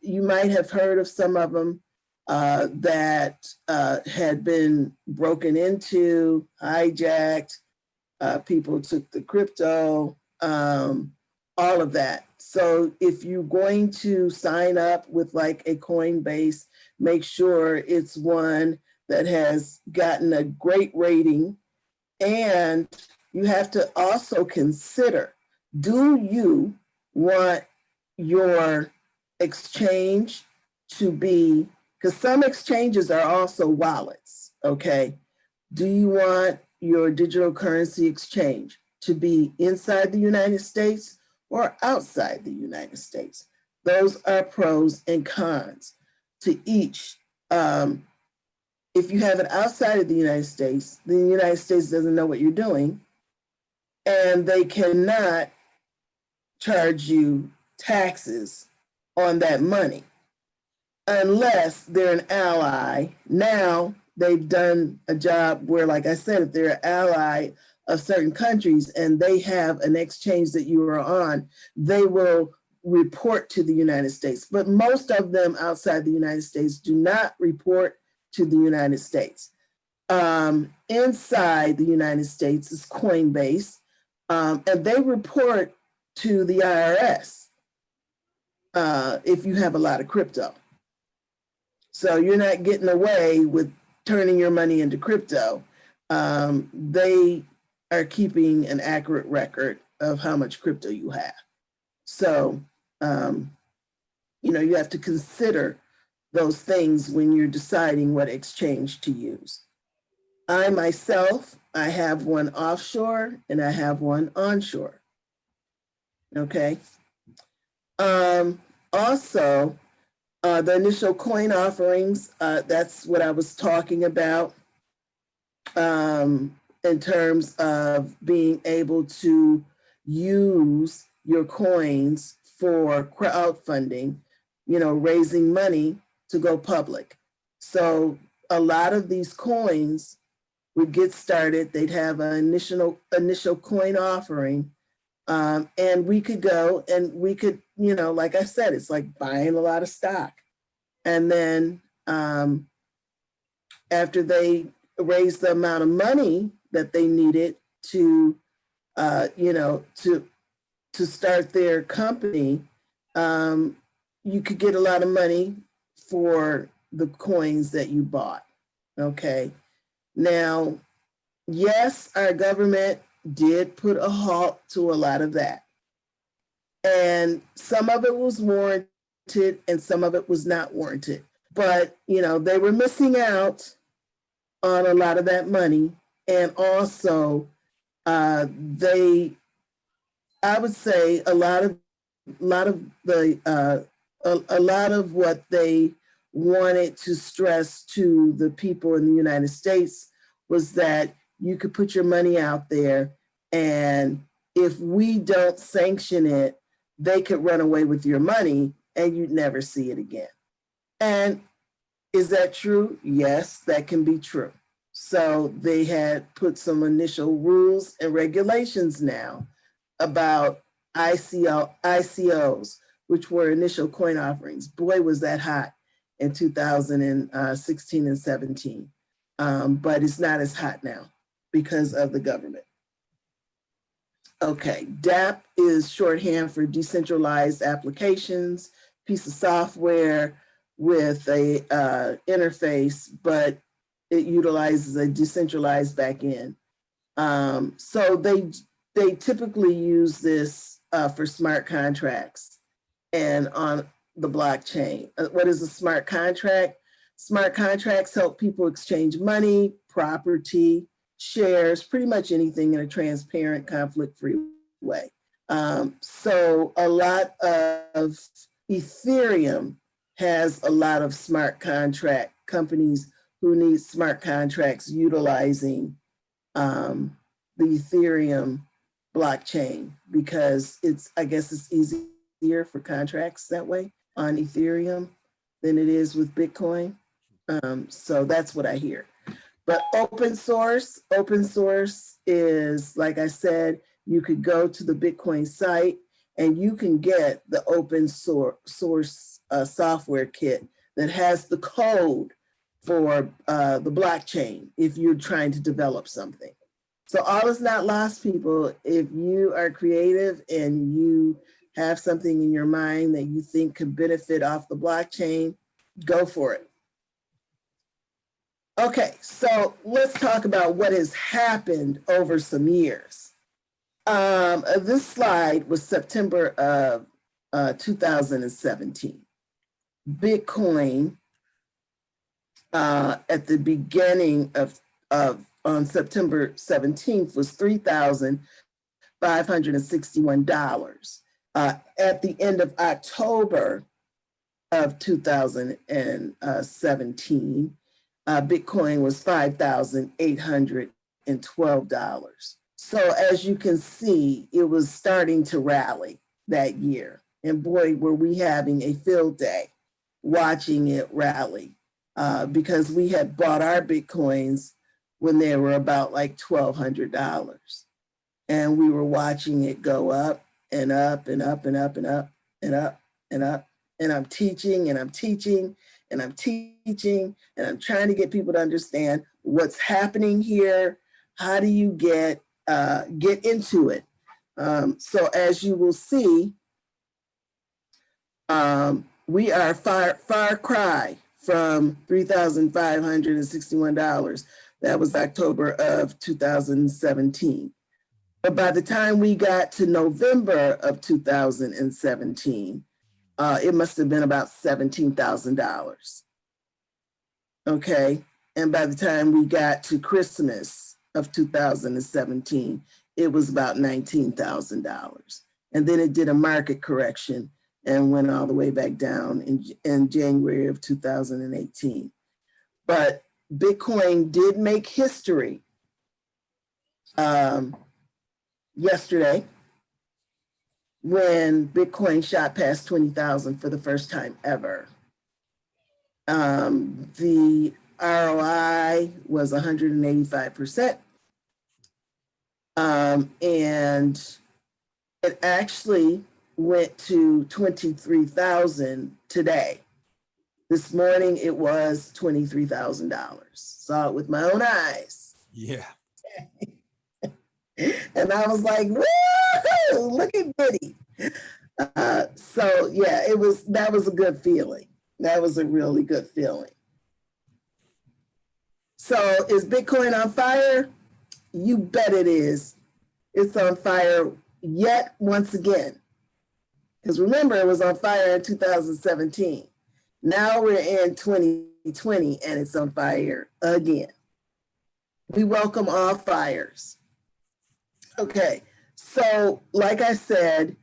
You might have heard of some of them that had been broken into, hijacked. People took the crypto, all of that. So if you're going to sign up with like a Coinbase, make sure it's one that has gotten a great rating. And you have to also consider, do you want your exchange to be, because some exchanges are also wallets, okay? Do you want your digital currency exchange to be inside the United States or outside the United States? Those are pros and cons to each. If you have it outside of the United States, the United States doesn't know what you're doing, and they cannot charge you taxes on that money unless they're an ally. Now, they've done a job where, like I said, if they're an ally of certain countries and they have an exchange that you are on, they will report to the United States. But most of them outside the United States do not report to the United States. Inside the United States is Coinbase, and they report to the IRS if you have a lot of crypto. So you're not getting away with turning your money into crypto. They are keeping an accurate record of how much crypto you have. So, you have to consider those things when you're deciding what exchange to use. I myself, I have one offshore and I have one onshore. Okay. Also, the initial coin offerings, that's what I was talking about in terms of being able to use your coins for crowdfunding, raising money to go public. So a lot of these coins would get started. They'd have an initial coin offering. And we could go and we could, like I said, it's like buying a lot of stock. And then after they raised the amount of money that they needed to, to start their company, you could get a lot of money for the coins that you bought. Okay. Now, yes, our government did put a halt to a lot of that. And some of it was warranted and some of it was not warranted. But, you know, they were missing out on a lot of that money. And also, I would say a lot of what they wanted to stress to the people in the United States was that you could put your money out there, and if we don't sanction it, they could run away with your money and you'd never see it again. And is that true? Yes, that can be true. So they had put some initial rules and regulations now about ICOs, which were initial coin offerings. Boy, was that hot in 2016 and 17. But it's not as hot now because of the government. Okay, DApp is shorthand for decentralized applications, piece of software with a interface, but it utilizes a decentralized backend. So they typically use this for smart contracts and on the blockchain. What is a smart contract? Smart contracts help people exchange money, property, shares, pretty much anything in a transparent, conflict-free way. So a lot of Ethereum has a lot of smart contract companies who need smart contracts utilizing the Ethereum blockchain because I guess it's easier for contracts that way on Ethereum than it is with Bitcoin. So that's what I hear. But open source is, like I said, you could go to the Bitcoin site and you can get the open source software kit that has the code for the blockchain if you're trying to develop something. So all is not lost, people. If you are creative and you have something in your mind that you think could benefit off the blockchain, go for it. Okay, so let's talk about what has happened over some years. This slide was September of 2017. Bitcoin at the beginning of on September 17th was $3,561. At the end of October of 2017, Bitcoin was $5,812. So as you can see, it was starting to rally that year. And boy, were we having a field day watching it rally because we had bought our Bitcoins when they were about like $1,200. And we were watching it go up and up and up and up and up and up and up. And I'm teaching and I'm teaching and I'm teaching and I'm trying to get people to understand what's happening here. How do you get into it? So as you will see, we are far cry from $3,561. That was October of 2017. But by the time we got to November of 2017, it must have been about $17,000. Okay, and by the time we got to Christmas of 2017, it was about $19,000. And then it did a market correction and went all the way back down in January of 2018. But Bitcoin did make history yesterday when Bitcoin shot past 20,000 for the first time ever. The ROI was 185%. And it actually went to 23,000 today. This morning it was $23,000. Saw it with my own eyes. Yeah. And I was like, woo, look at Biddy. So yeah, that was a good feeling. That was a really good feeling. So is Bitcoin on fire? You bet it is. It's on fire yet once again. Because remember, it was on fire in 2017. Now we're in 2020 and it's on fire again. We welcome all fires. Okay, so like I said,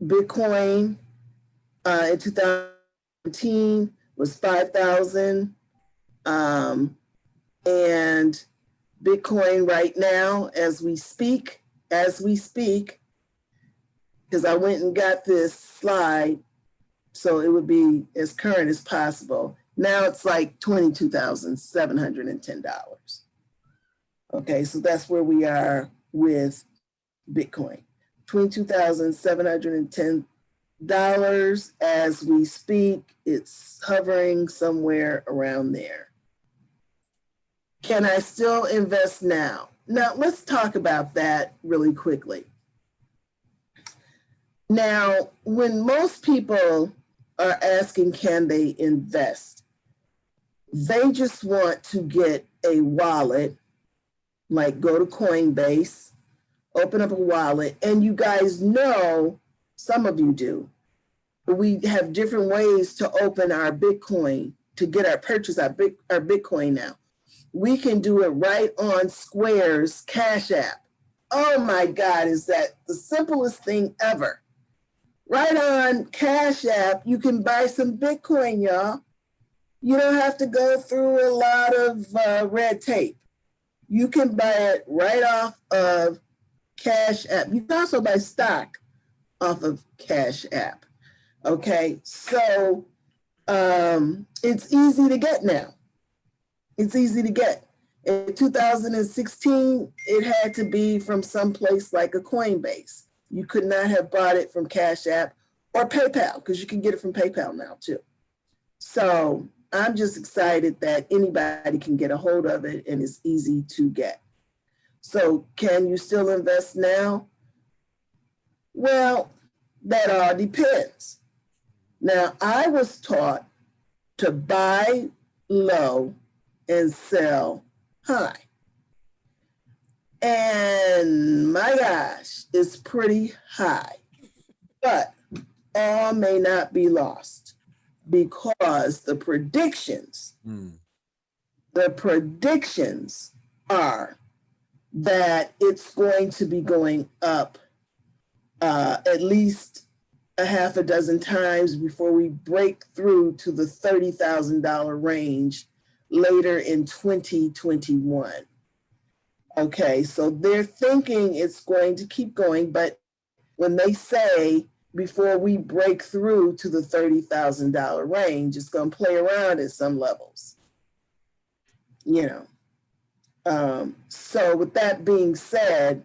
Bitcoin in 2017 was 5,000. And Bitcoin right now, as we speak, because I went and got this slide so it would be as current as possible. Now it's like $22,710. Okay, so that's where we are with Bitcoin. $22,710 as we speak. It's hovering somewhere around there. Can I still invest now? Now, let's talk about that really quickly. Now, when most people are asking, can they invest? They just want to get a wallet, like go to Coinbase, open up a wallet, and you guys know, some of you do, we have different ways to open our Bitcoin, to get our Bitcoin now. We can do it right on Square's Cash App. Oh my God, is that the simplest thing ever? Right on Cash App, you can buy some Bitcoin, y'all. You don't have to go through a lot of red tape. You can buy it right off of Cash App. You can also buy stock off of Cash App. Okay, so it's easy to get now. It's easy to get. In 2016, it had to be from someplace like a Coinbase. You could not have bought it from Cash App or PayPal, because you can get it from PayPal now too. So I'm just excited that anybody can get a hold of it and it's easy to get. So can you still invest now? Well, that all depends. Now, I was taught to buy low and sell high. And my gosh, it's pretty high. But all may not be lost, because the predictions are that it's going to be going up at least a half a dozen times before we break through to the $30,000 range later in 2021. Okay, so they're thinking it's going to keep going, but when they say before we break through to the $30,000 range, it's going to play around at some levels, you know. So with that being said,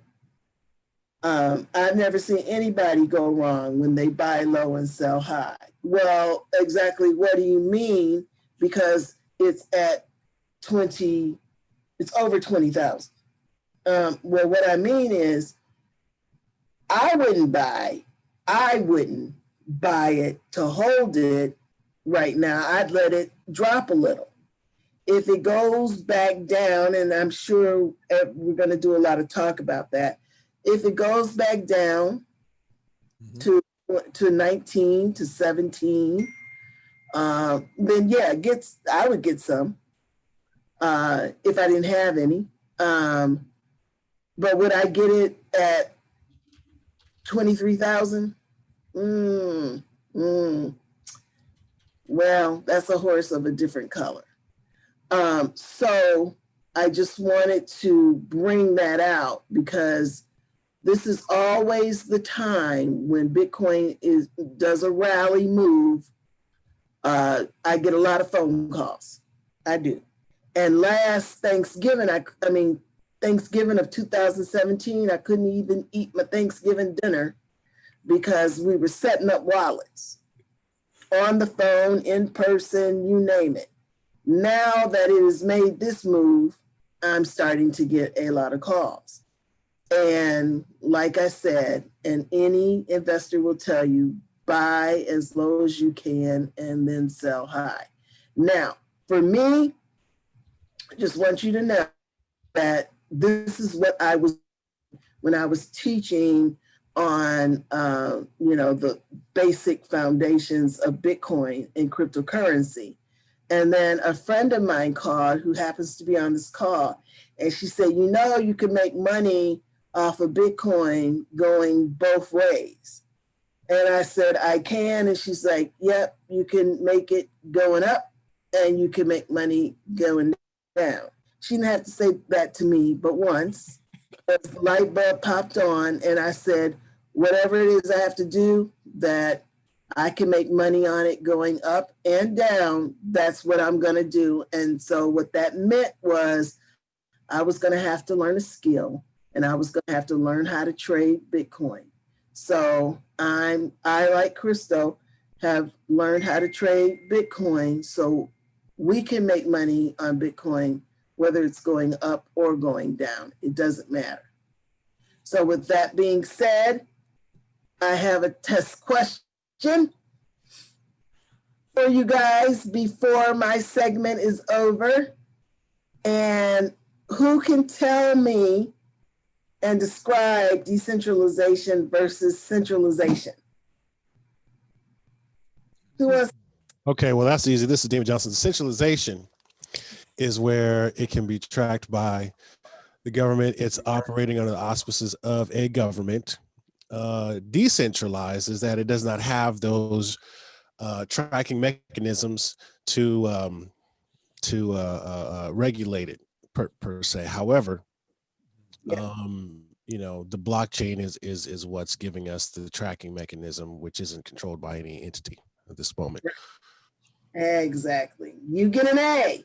I've never seen anybody go wrong when they buy low and sell high. Well, exactly what do you mean? Because it's at it's over 20,000. Well, what I mean is, I wouldn't buy it to hold it right now. I'd let it drop a little. If it goes back down, and I'm sure we're going to do a lot of talk about that. If it goes back down to 19 to 17, then yeah, I would get some if I didn't have any. But would I get it at 23,000? Well, that's a horse of a different color. So I just wanted to bring that out, because this is always the time when Bitcoin does a rally move. I get a lot of phone calls. I do. And last Thanksgiving, Thanksgiving of 2017, I couldn't even eat my Thanksgiving dinner because we were setting up wallets on the phone, in person, you name it. Now that it has made this move, I'm starting to get a lot of calls. And like I said, and any investor will tell you, buy as low as you can and then sell high. Now, for me, I just want you to know that this is what I was, when I was teaching on, the basic foundations of Bitcoin and cryptocurrency. And then a friend of mine called, who happens to be on this call, and she said, you can make money off of Bitcoin going both ways. And I said, I can. And she's like, yep, you can make it going up and you can make money going down. She didn't have to say that to me, but once the light bulb popped on and I said, whatever it is I have to do that I can make money on it going up and down, that's what I'm going to do. And so what that meant was I was going to have to learn a skill and I was going to have to learn how to trade Bitcoin. So I, like Crystal, have learned how to trade Bitcoin so we can make money on Bitcoin, whether it's going up or going down. It doesn't matter. So with that being said, I have a test question for you guys before my segment is over. And who can tell me and describe decentralization versus centralization? Who wants? Okay, well, that's easy. This is David Johnson. Centralization is where it can be tracked by the government. It's operating under the auspices of a government. Decentralized is that it does not have those tracking mechanisms to regulate it per se. However, the blockchain is what's giving us the tracking mechanism, which isn't controlled by any entity at this moment. Exactly. You get an A.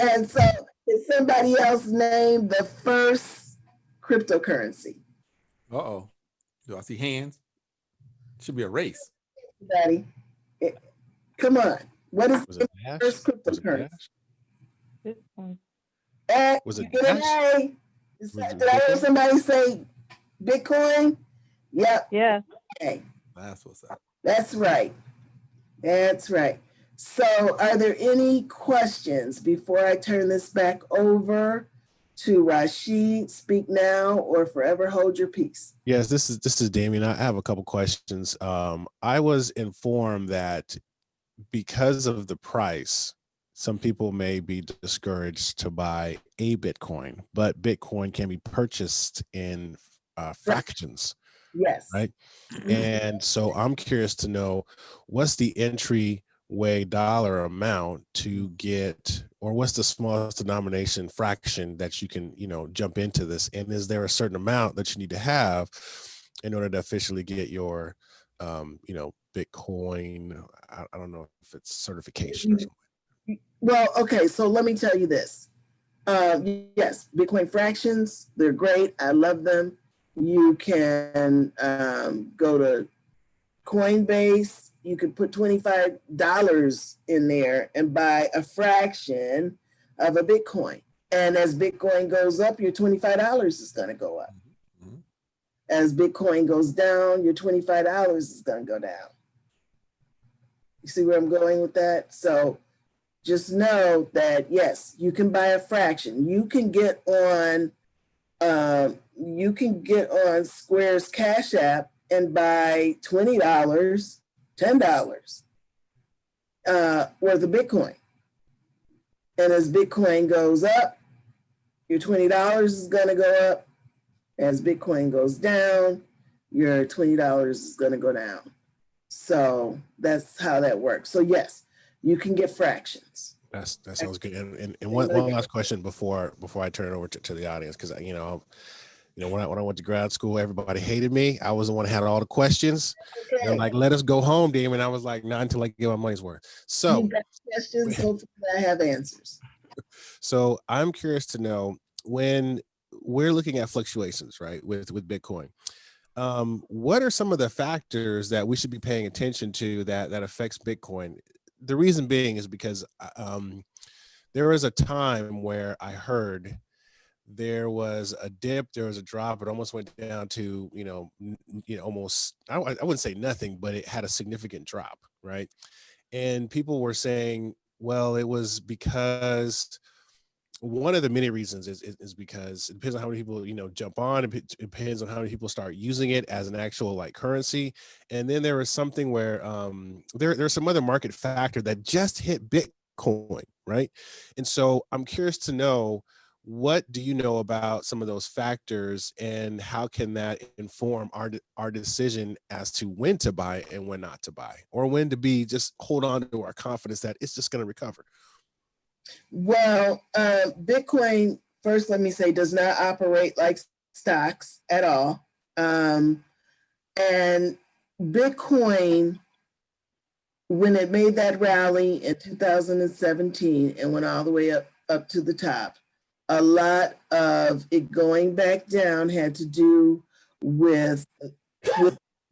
And so can somebody else name the first cryptocurrency? Uh-oh. Do I see hands? Should be a race. Daddy, come on. What is Was the it Dash? first Was it cryptocurrency? Dash? Was it you get an Dash? A. Did I hear somebody say Bitcoin? Yep. Yeah. Okay. That's what's up. That's right. That's right. So are there any questions before I turn this back over to Rashid? Speak now or forever hold your peace. Yes, this is Damien. I have a couple questions. I was informed that because of the price, some people may be discouraged to buy a Bitcoin, but Bitcoin can be purchased in fractions. Yes. Right. And so I'm curious to know, what's the entryway dollar amount to get, or what's the smallest denomination fraction that you can, jump into this? And is there a certain amount that you need to have in order to officially get your, Bitcoin? I don't know if it's certification or something. Well, okay. So let me tell you this. Yes, Bitcoin fractions, they're great. I love them. You can go to Coinbase. You can put $25 in there and buy a fraction of a Bitcoin. And as Bitcoin goes up, your $25 is going to go up. Mm-hmm. As Bitcoin goes down, your $25 is going to go down. You see where I'm going with that? So just know that, yes, you can buy a fraction. You can get on Square's Cash App and buy $20, $10 worth of Bitcoin. And as Bitcoin goes up, your $20 is going to go up. As Bitcoin goes down, your $20 is going to go down. So that's how that works. So yes, you can get fractions. That sounds good. And one last question before I turn it over to the audience, because when I went to grad school, everybody hated me. I was the one who had all the questions. Okay. They're like, let us go home, Damon. I was like, not until I get my money's worth. So questions, hopefully I have answers. So I'm curious to know, when we're looking at fluctuations, right, with Bitcoin, what are some of the factors that we should be paying attention to that affects Bitcoin? The reason being is because there was a time where I heard there was a dip, there was a drop. It almost went down to, almost, I wouldn't say nothing, but it had a significant drop, right? And people were saying, well, it was because one of the many reasons is because it depends on how many people, jump on. It depends on how many people start using it as an actual like currency. And then there was something where there's some other market factor that just hit Bitcoin, right? And so I'm curious to know, what do you know about some of those factors, and how can that inform our decision as to when to buy and when not to buy, or when to just hold on to our confidence that it's just going to recover? Well, Bitcoin, first, let me say, does not operate like stocks at all. And Bitcoin, when it made that rally in 2017 and went all the way up to the top, a lot of it going back down had to do with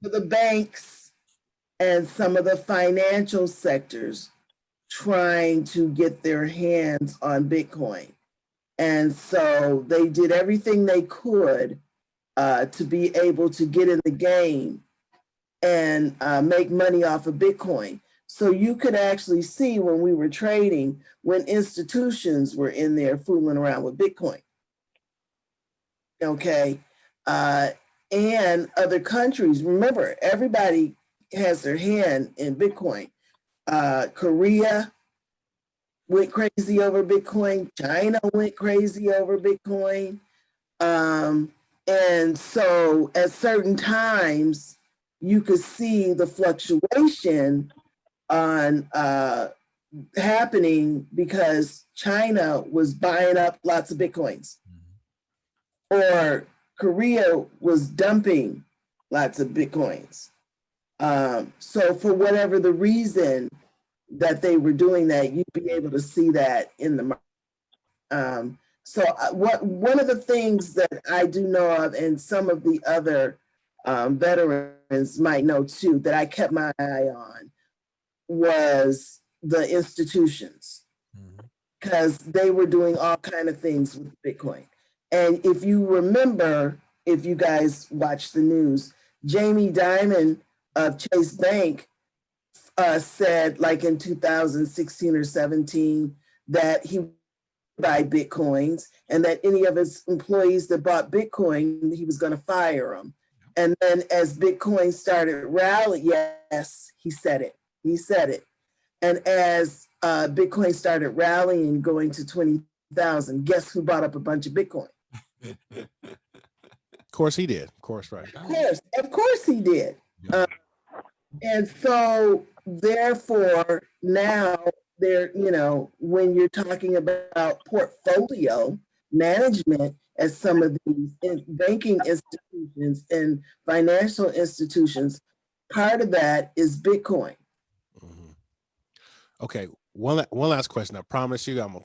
the banks and some of the financial sectors trying to get their hands on Bitcoin. And so they did everything they could to be able to get in the game and make money off of Bitcoin. So you could actually see when we were trading, when institutions were in there fooling around with Bitcoin. Okay. And other countries, remember, everybody has their hand in Bitcoin. Korea went crazy over Bitcoin. China went crazy over Bitcoin. And so at certain times, you could see the fluctuation on happening because China was buying up lots of Bitcoins, or Korea was dumping lots of Bitcoins. So for whatever the reason that they were doing that, you'd be able to see that in the market. So one of the things that I do know of, and some of the other veterans might know too, that I kept my eye on, was the institutions, because they were doing all kind of things with Bitcoin. And if you remember, if you guys watch the news, Jamie Dimon of Chase Bank said, like in 2016 or 17, that he would buy Bitcoins, and that any of his employees that bought Bitcoin, he was going to fire them. And then as Bitcoin started rallying, yes, he said it. He said it. And as Bitcoin started rallying, going to 20,000, guess who bought up a bunch of Bitcoin? Of course he did. Of course, right. Of course he did. And so therefore now there, when you're talking about portfolio management at some of these banking institutions and financial institutions, part of that is Bitcoin. Okay, one last question. I promise you, I'm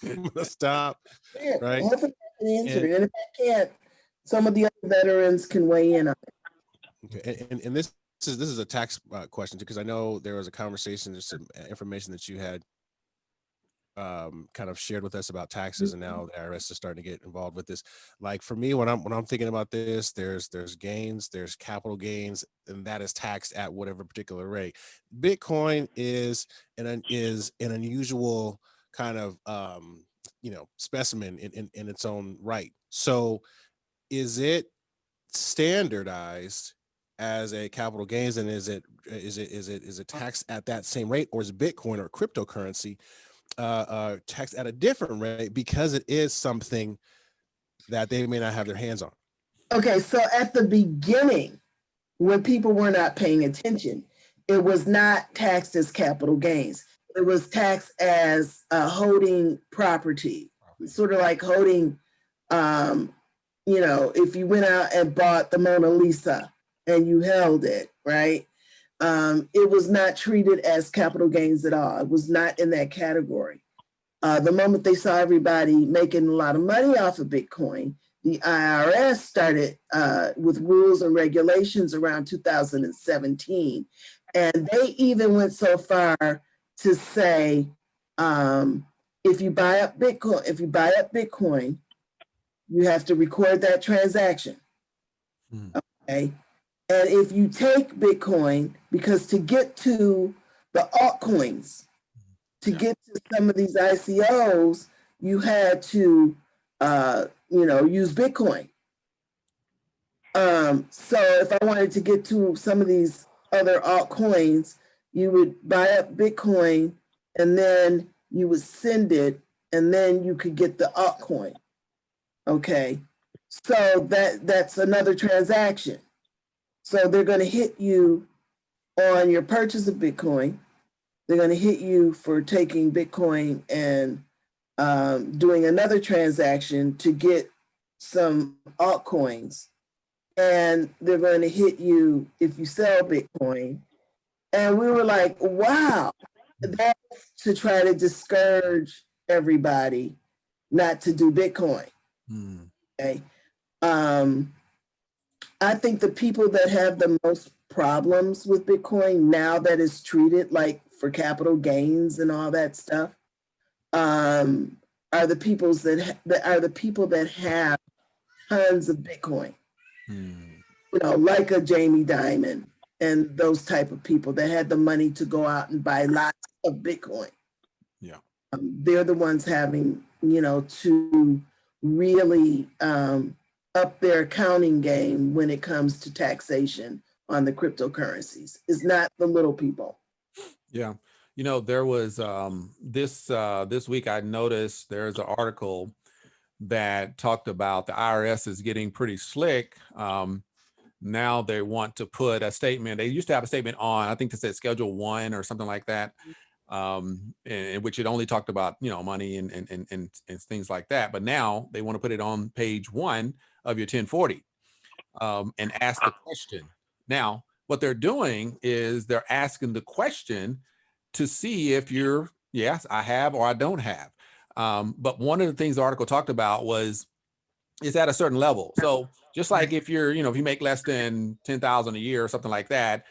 gonna stop. Yeah, right. Hopefully I can answer it. And if I can't, some of the other veterans can weigh in on it. Okay, and this is a tax question, because I know there was a conversation, there's some information that you had kind of shared with us about taxes, and now the IRS is starting to get involved with this. Like for me, when I'm thinking about this, there's gains, there's capital gains, and that is taxed at whatever particular rate. Bitcoin is an unusual kind of specimen in its own right. So is it standardized as a capital gains, and is it taxed at that same rate, or is Bitcoin or cryptocurrency taxed at a different rate because it is something that they may not have their hands on? Okay, so at the beginning, when people were not paying attention, it was not taxed as capital gains. It was taxed as holding property, sort of like holding, if you went out and bought the Mona Lisa and you held it, right? It was not treated as capital gains at all. It was not in that category. The moment they saw everybody making a lot of money off of Bitcoin, the IRS started with rules and regulations around 2017. And they even went so far to say, if you buy up Bitcoin, You have to record that transaction. Okay. And if you take Bitcoin, because to get to the altcoins, to get to some of these ICOs, you had to, use Bitcoin. So if I wanted to get to some of these other altcoins, you would buy up Bitcoin and then you would send it and then you could get the altcoin. Okay. So that's another transaction. So they're going to hit you on your purchase of Bitcoin. They're going to hit you for taking Bitcoin and doing another transaction to get some altcoins. And they're going to hit you if you sell Bitcoin. And we were like, wow, that's to try to discourage everybody not to do Bitcoin. Okay. I think the people that have the most problems with Bitcoin now that it's treated like for capital gains and all that stuff are the people that have tons of Bitcoin. Like a Jamie Dimon and those type of people that had the money to go out and buy lots of Bitcoin. Yeah. They're the ones having, to really up their accounting game when it comes to taxation on the cryptocurrencies. It's not the little people. Yeah. There was this week I noticed there's an article that talked about the IRS is getting pretty slick. Now they want to put a statement. They used to have a statement on, I think it said Schedule 1 or something like that, in which it only talked about, money and things like that. But now they want to put it on page 1 of your 1040 and ask the question. Now, what they're doing is they're asking the question to see if you're, yes, I have or I don't have. But one of the things the article talked about was it's at a certain level. So just like if you're, if you make less than 10,000 a year or something like that,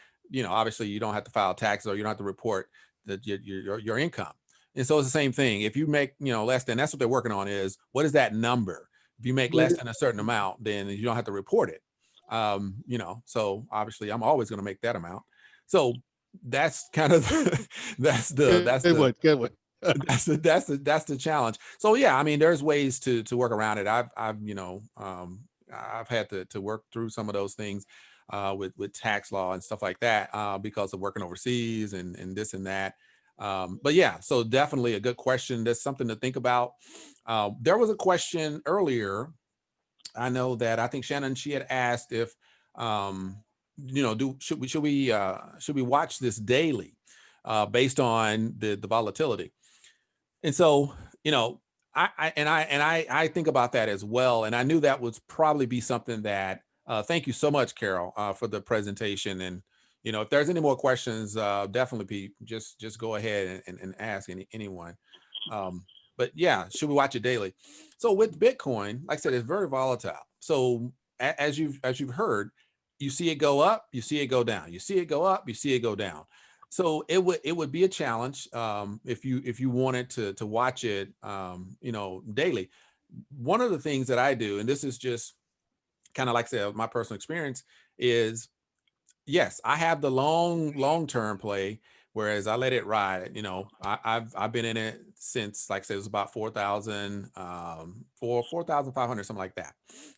obviously you don't have to file taxes or you don't have to report your income. And so it's the same thing. If you make, less than, that's what they're working on is what is that number? If you make less than a certain amount, then you don't have to report it. So obviously I'm always going to make that amount. So that's kind of, that's the challenge. So yeah, I mean, there's ways to work around it. I've had to work through some of those things with tax law and stuff like that because of working overseas and this and that. But yeah, so definitely a good question. There's something to think about. There was a question earlier. I know that I think Shannon, she had asked if should we watch this daily based on the volatility. And so, I think about that as well. And I knew that would probably be something that, thank you so much, Carol, for the presentation. And, if there's any more questions, definitely Pete, just go ahead and ask anyone. But yeah, should we watch it daily? So with Bitcoin, like I said, it's very volatile. So as you've heard, you see it go up, you see it go down, you see it go up, you see it go down. So it would be a challenge if you wanted to watch it, daily. One of the things that I do, and this is just kind of like I said, my personal experience is, yes, I have the long-term play, whereas I let it ride. I've been in it since, like I said, it was about 4,500, something like that.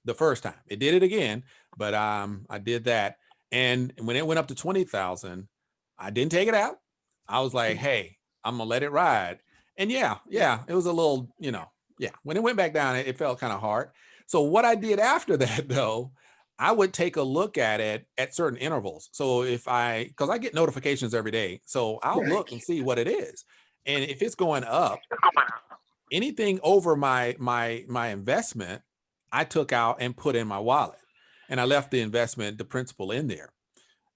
The first time it did it again, but I did that. And when it went up to 20,000, I didn't take it out. I was like, hey, I'm gonna let it ride. And yeah, it was a little, when it went back down, it felt kind of hard. So what I did after that though, I would take a look at it at certain intervals. So because I get notifications every day. So I'll look and see what it is. And if it's going up, anything over my investment, I took out and put in my wallet. And I left the principal in there.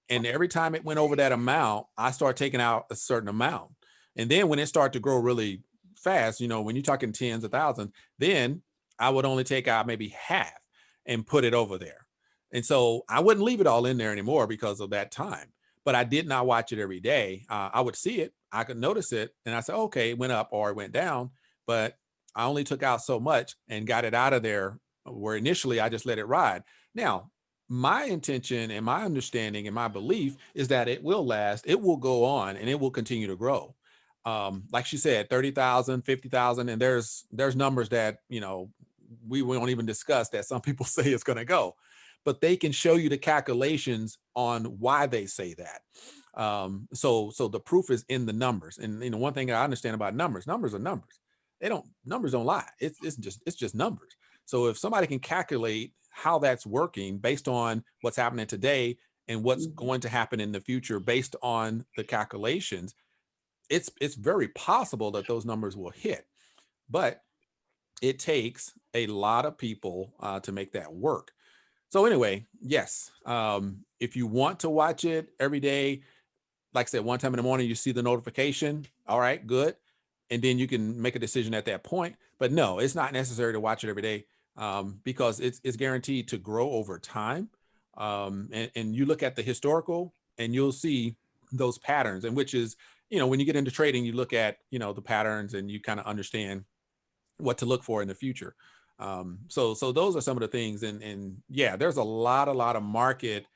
And every time it went over that amount, I start taking out a certain amount. And then when it started to grow really fast, when you're talking tens of thousands, then I would only take out maybe half and put it over there. And so I wouldn't leave it all in there anymore because of that time. But I did not watch it every day. I would see it, I could notice it, and I said, okay, it went up or it went down, but I only took out so much and got it out of there where initially I just let it ride. Now, my intention and my understanding and my belief is that it will last, it will go on, and it will continue to grow. Like she said, 30,000, 50,000, and there's numbers that, you know, we won't even discuss that some people say it's going to go, but they can show you the calculations on why they say that. So the proof is in the numbers. And, you know, one thing I understand about numbers are numbers. Numbers don't lie. It's just numbers. So if somebody can calculate how that's working based on what's happening today and what's going to happen in the future based on the calculations, it's very possible that those numbers will hit. But it takes a lot of people to make that work. So anyway, yes, if you want to watch it every day, like I said, one time in the morning, you see the notification. All right, good. And then you can make a decision at that point. But no, it's not necessary to watch it every day because it's guaranteed to grow over time. And you look at the historical and you'll see those patterns, and which is, you know, when you get into trading, you look at, you know, the patterns and you kind of understand what to look for in the future. So those are some of the things. And yeah, there's a lot of market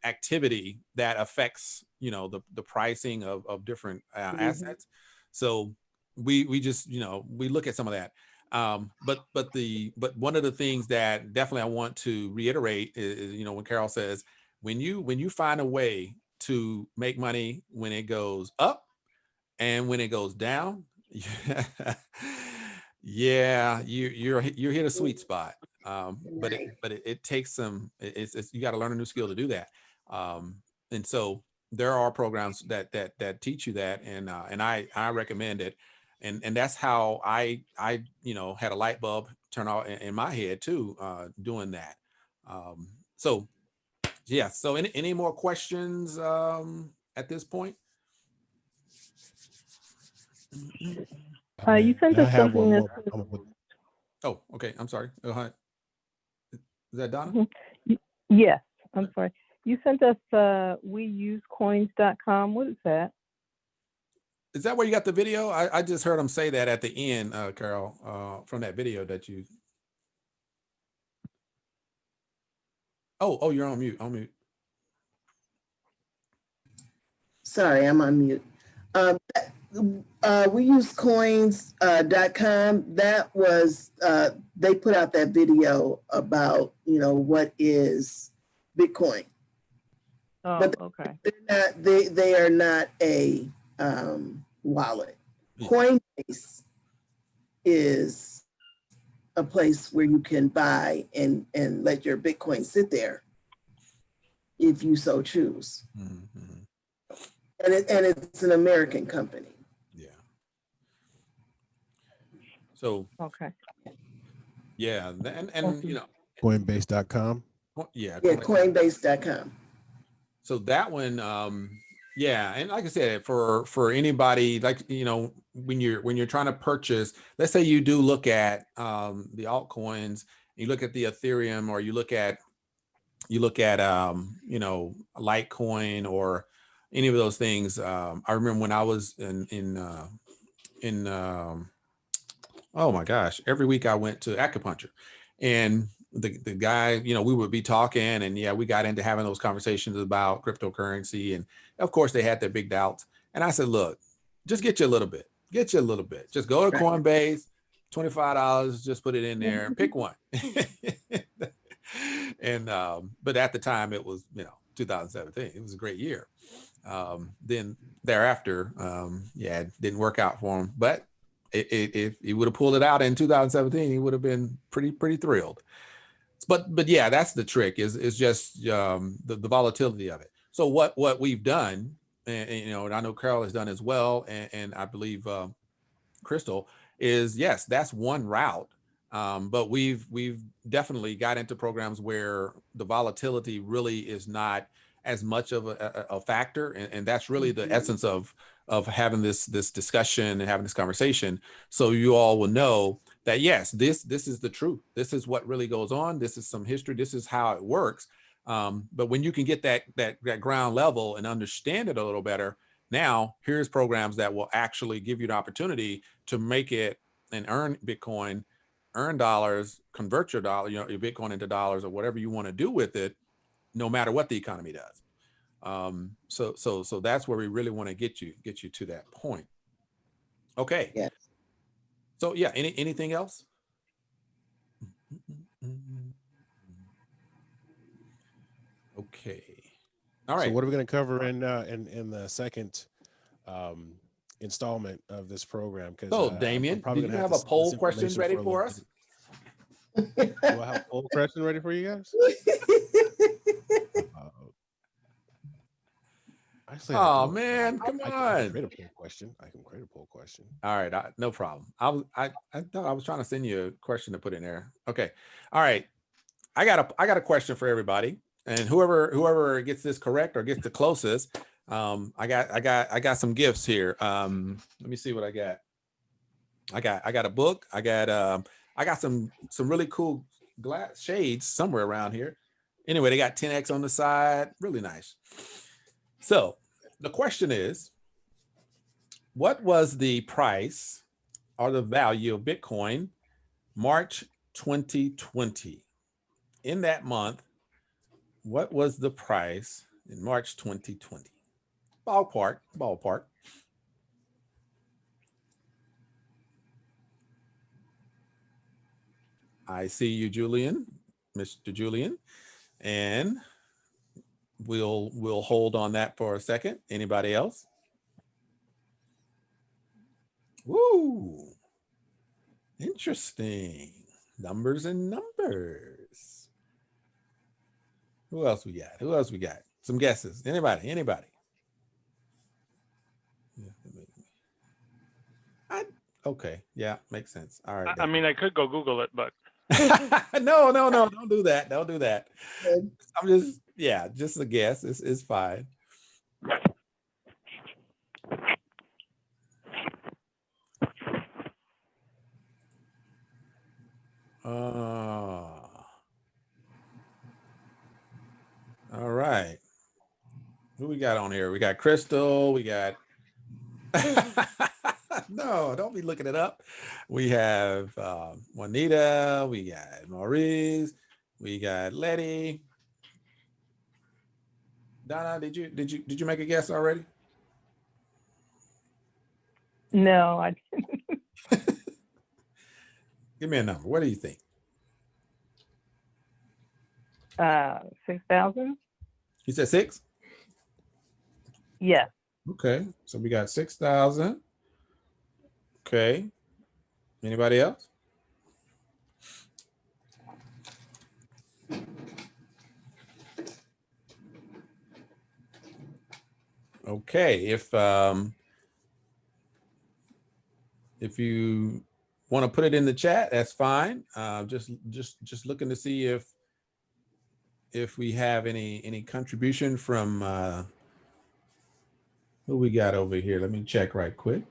activity that affects, you know, the pricing of different assets. So we just, you know, we look at some of that. But one of the things that definitely I want to reiterate is, you know, when Carol says, when you find a way to make money when it goes up and when it goes down, yeah, you hit a sweet spot. But it takes some, you got to learn a new skill to do that. And so there are programs that teach you that, and I recommend it. And that's how I you know, had a light bulb turn on in my head too, doing that. So yeah. So any more questions at this point? You sent I us have one something more. that's. Oh, okay. I'm sorry. Go ahead. Is that Donna? Yes, I'm sorry. You sent us weusecoins.com. What is that? Is that where you got the video? I just heard him say that at the end, Carol, from that video that you. Oh, you're on mute. On mute. Sorry, I'm on mute. We use coins.com. That was, they put out that video about, you know, what is Bitcoin. Oh, But okay. they are not a wallet. Yeah. Coinbase is a place where you can buy and let your Bitcoin sit there if you so choose. Mm-hmm. And it's an American company. Yeah. So Okay. yeah, and you know, Coinbase.com. yeah, Yeah, Coinbase.com. so that one, yeah, and like I said, for anybody, like, you know, when you're trying to purchase, let's say you do look at the altcoins, you look at the Ethereum, or you look at you know, Litecoin or any of those things. I remember when I was in oh my gosh, every week I went to acupuncture, and the guy, you know, we would be talking, and yeah, we got into having those conversations about cryptocurrency, and of course they had their big doubts. And I said, look, just get you a little bit, just go to Coinbase, $25, just put it in there and pick one. And but at the time it was, you know, 2017, it was a great year. Then thereafter, yeah, it didn't work out for him, but if he would have pulled it out in 2017, he would have been pretty thrilled. But yeah, that's the trick, is just the volatility of it. So what we've done, and you know, and I know Carol has done as well, and I believe Crystal, is, yes, that's one route. But we've definitely got into programs where the volatility really is not as much of a factor, and that's really the essence of having this discussion and having this conversation, so you all will know that yes, this is the truth. This is what really goes on. This is some history. This is how it works. But when you can get that ground level and understand it a little better, now here's programs that will actually give you the opportunity to make it and earn Bitcoin, earn dollars, convert your dollar, you know, your Bitcoin into dollars or whatever you want to do with it, no matter what the economy does. So that's where we really want to get you to that point. Okay. Yes. So yeah, anything else? Okay. All right. So what are we going to cover in the second installment of this program? Because So Damien, do you have a poll question ready for us? Do I have a poll question ready for you guys? Actually, Oh man, come I on. can create a poll question. I can create a poll question. All right, no problem. I thought I was trying to send you a question to put in there. Okay. All right. I got a question for everybody. And whoever gets this correct or gets the closest, I got some gifts here. Let me see what I got. I got a book. I got some really cool glass shades somewhere around here. Anyway, they got 10X on the side. Really nice. So the question is, what was the price or the value of Bitcoin March 2020? In that month, what was the price in March 2020? Ballpark. I see you, Julian, Mr. Julian, and we'll hold on that for a second. Anybody else? Woo, interesting. Numbers and numbers. Who else we got? Some guesses. Anybody? Okay, yeah, makes sense. All right. I mean, I could go Google it, but No, don't do that. I'm just a guess. It's fine. All right. Who we got on here? We got Crystal. We got no, don't be looking it up. We have Juanita. We got Maurice. We got Letty. Donna, did you make a guess already? No, I didn't. Give me a number. What do you think? 6,000. You said 6? Yeah. Okay, so we got 6,000. Okay. Anybody else? Okay, if you want to put it in the chat, that's fine. Just looking to see if we have any contribution from who we got over here. Let me check right quick.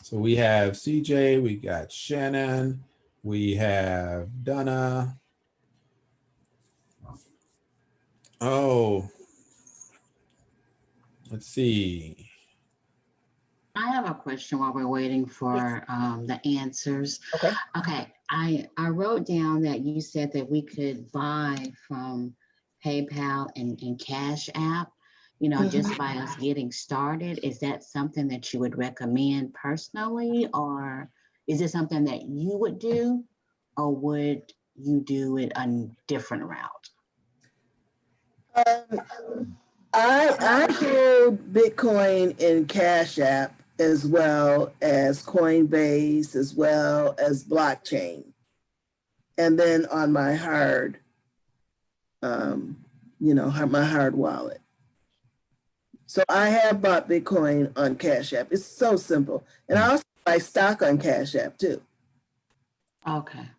So we have CJ, we got Shannon, we have Donna. Oh, let's see. I have a question while we're waiting for the answers. Okay. Okay, I wrote down that you said that we could buy from PayPal and Cash App, you know, just by us getting started. Is that something that you would recommend personally, or is it something that you would do, or would you do it a different route? I hold Bitcoin in Cash App as well as Coinbase, as well as blockchain. And then on my hard, my hard wallet. So I have bought Bitcoin on Cash App. It's so simple. And I also buy stock on Cash App too. Okay.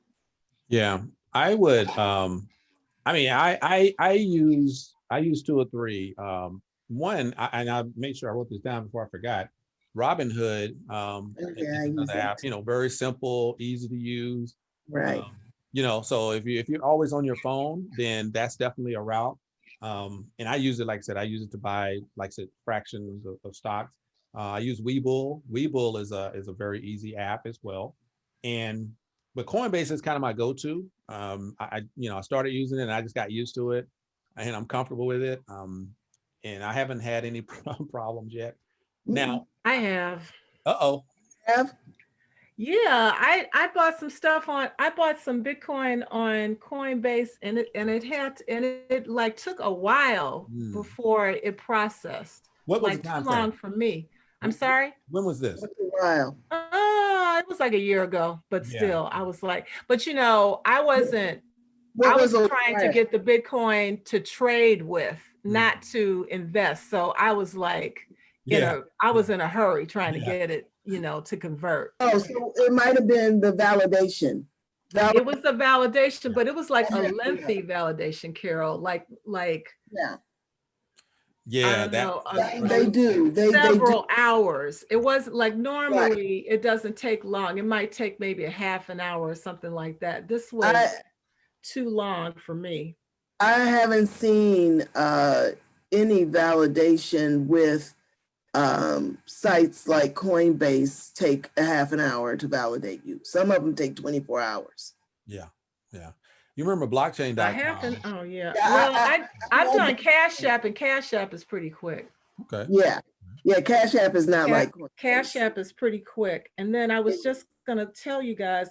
Yeah, I would. I use 2 or 3. One, and I made sure I wrote this down before I forgot. Robinhood, another app, very simple, easy to use. Right. So if you're always on your phone, then that's definitely a route. And I use it, like I said, to buy, like I said, fractions of stocks. I use Webull. Webull is a very easy app as well. But Coinbase is kind of my go-to. I started using it and I just got used to it, and I'm comfortable with it. And I haven't had any problems yet. Now, I have. Have? Yeah, I bought some stuff on. I bought some Bitcoin on Coinbase, and it like took a while before it processed. What was like the time too frame? long for me. I'm sorry. When was this? What's a while? It was like a year ago, but Yeah. still, I was like, but I wasn't. What I was a trying to while? get the Bitcoin to trade with, not to invest. So I was like, I was in a hurry trying to get it, to convert. Oh, so it might have been the validation. It was a validation, but it was like a lengthy validation, Carol. Like Yeah. Yeah, I don't know, They do. They several do. hours. It wasn't like normally it doesn't take long. It might take maybe a half an hour or something like that. This was too long for me. I haven't seen any validation with sites like Coinbase take a half an hour to validate you. Some of them take 24 hours. Yeah. You remember blockchain.com? I haven't. Oh yeah. Well, I've done Cash App, and Cash App is pretty quick. Okay. Yeah. Cash App is not like Cash App is pretty quick. And then I was just gonna tell you guys,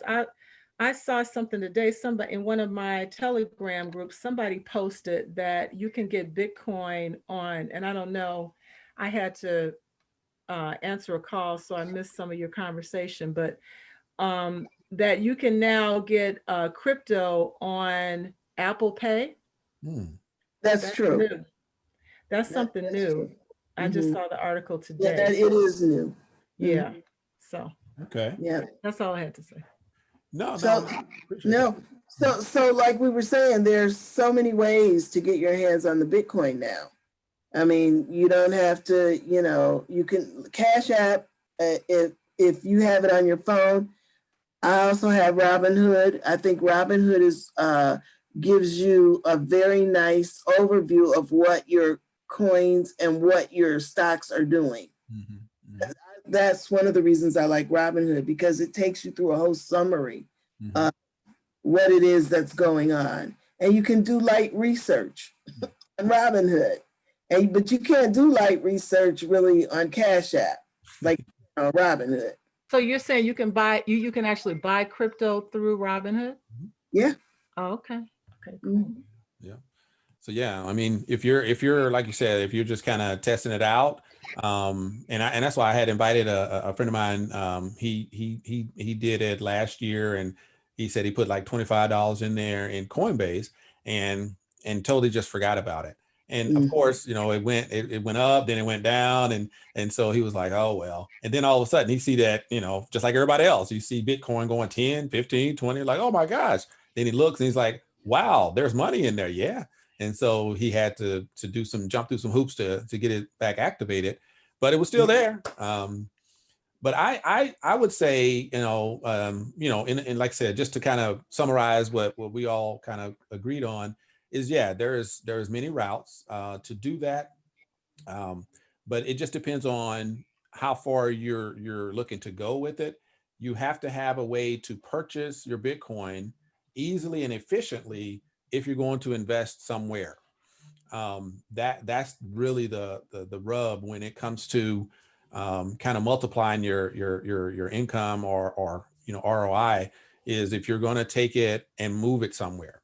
I saw something today. Somebody in one of my Telegram groups, somebody posted that you can get Bitcoin on, and I don't know. I had to answer a call, so I missed some of your conversation, but that you can now get crypto on Apple Pay. That's true. New. That's something new. True. I just saw the article today. Yeah, it is new. Yeah. So okay. Yeah. That's all I had to say. No. So like we were saying, there's so many ways to get your hands on the Bitcoin now. I mean, you don't have to, you can Cash App if you have it on your phone. I also have Robinhood. I think Robinhood gives you a very nice overview of what your coins and what your stocks are doing. That's one of the reasons I like Robinhood, because it takes you through a whole summary of what it is that's going on. And you can do light research on Robinhood. But you can't do light research really on Cash App, like on Robinhood. So you're saying you can buy, you can actually buy crypto through Robinhood? Yeah. Oh, okay. Okay, cool. Yeah. So yeah, I mean, if you're like you said, if you're just kind of testing it out, and that's why I had invited a friend of mine. He did it last year, and he said he put like $25 in there in Coinbase, and totally just forgot about it. And of course, it went up, then it went down, and so he was like, oh well. And then all of a sudden he see that, just like everybody else, you see Bitcoin going 10, 15, 20, like, oh my gosh. Then he looks and he's like, wow, there's money in there. Yeah. And so he had to jump through some hoops to get it back activated, but it was still there. But I would say, and like I said, just to kind of summarize what we all kind of agreed on is, there's many routes to do that. But it just depends on how far you're looking to go with it. You have to have a way to purchase your Bitcoin easily and efficiently if you're going to invest somewhere. That's really the rub when it comes to kind of multiplying your income or ROI, is if you're going to take it and move it somewhere.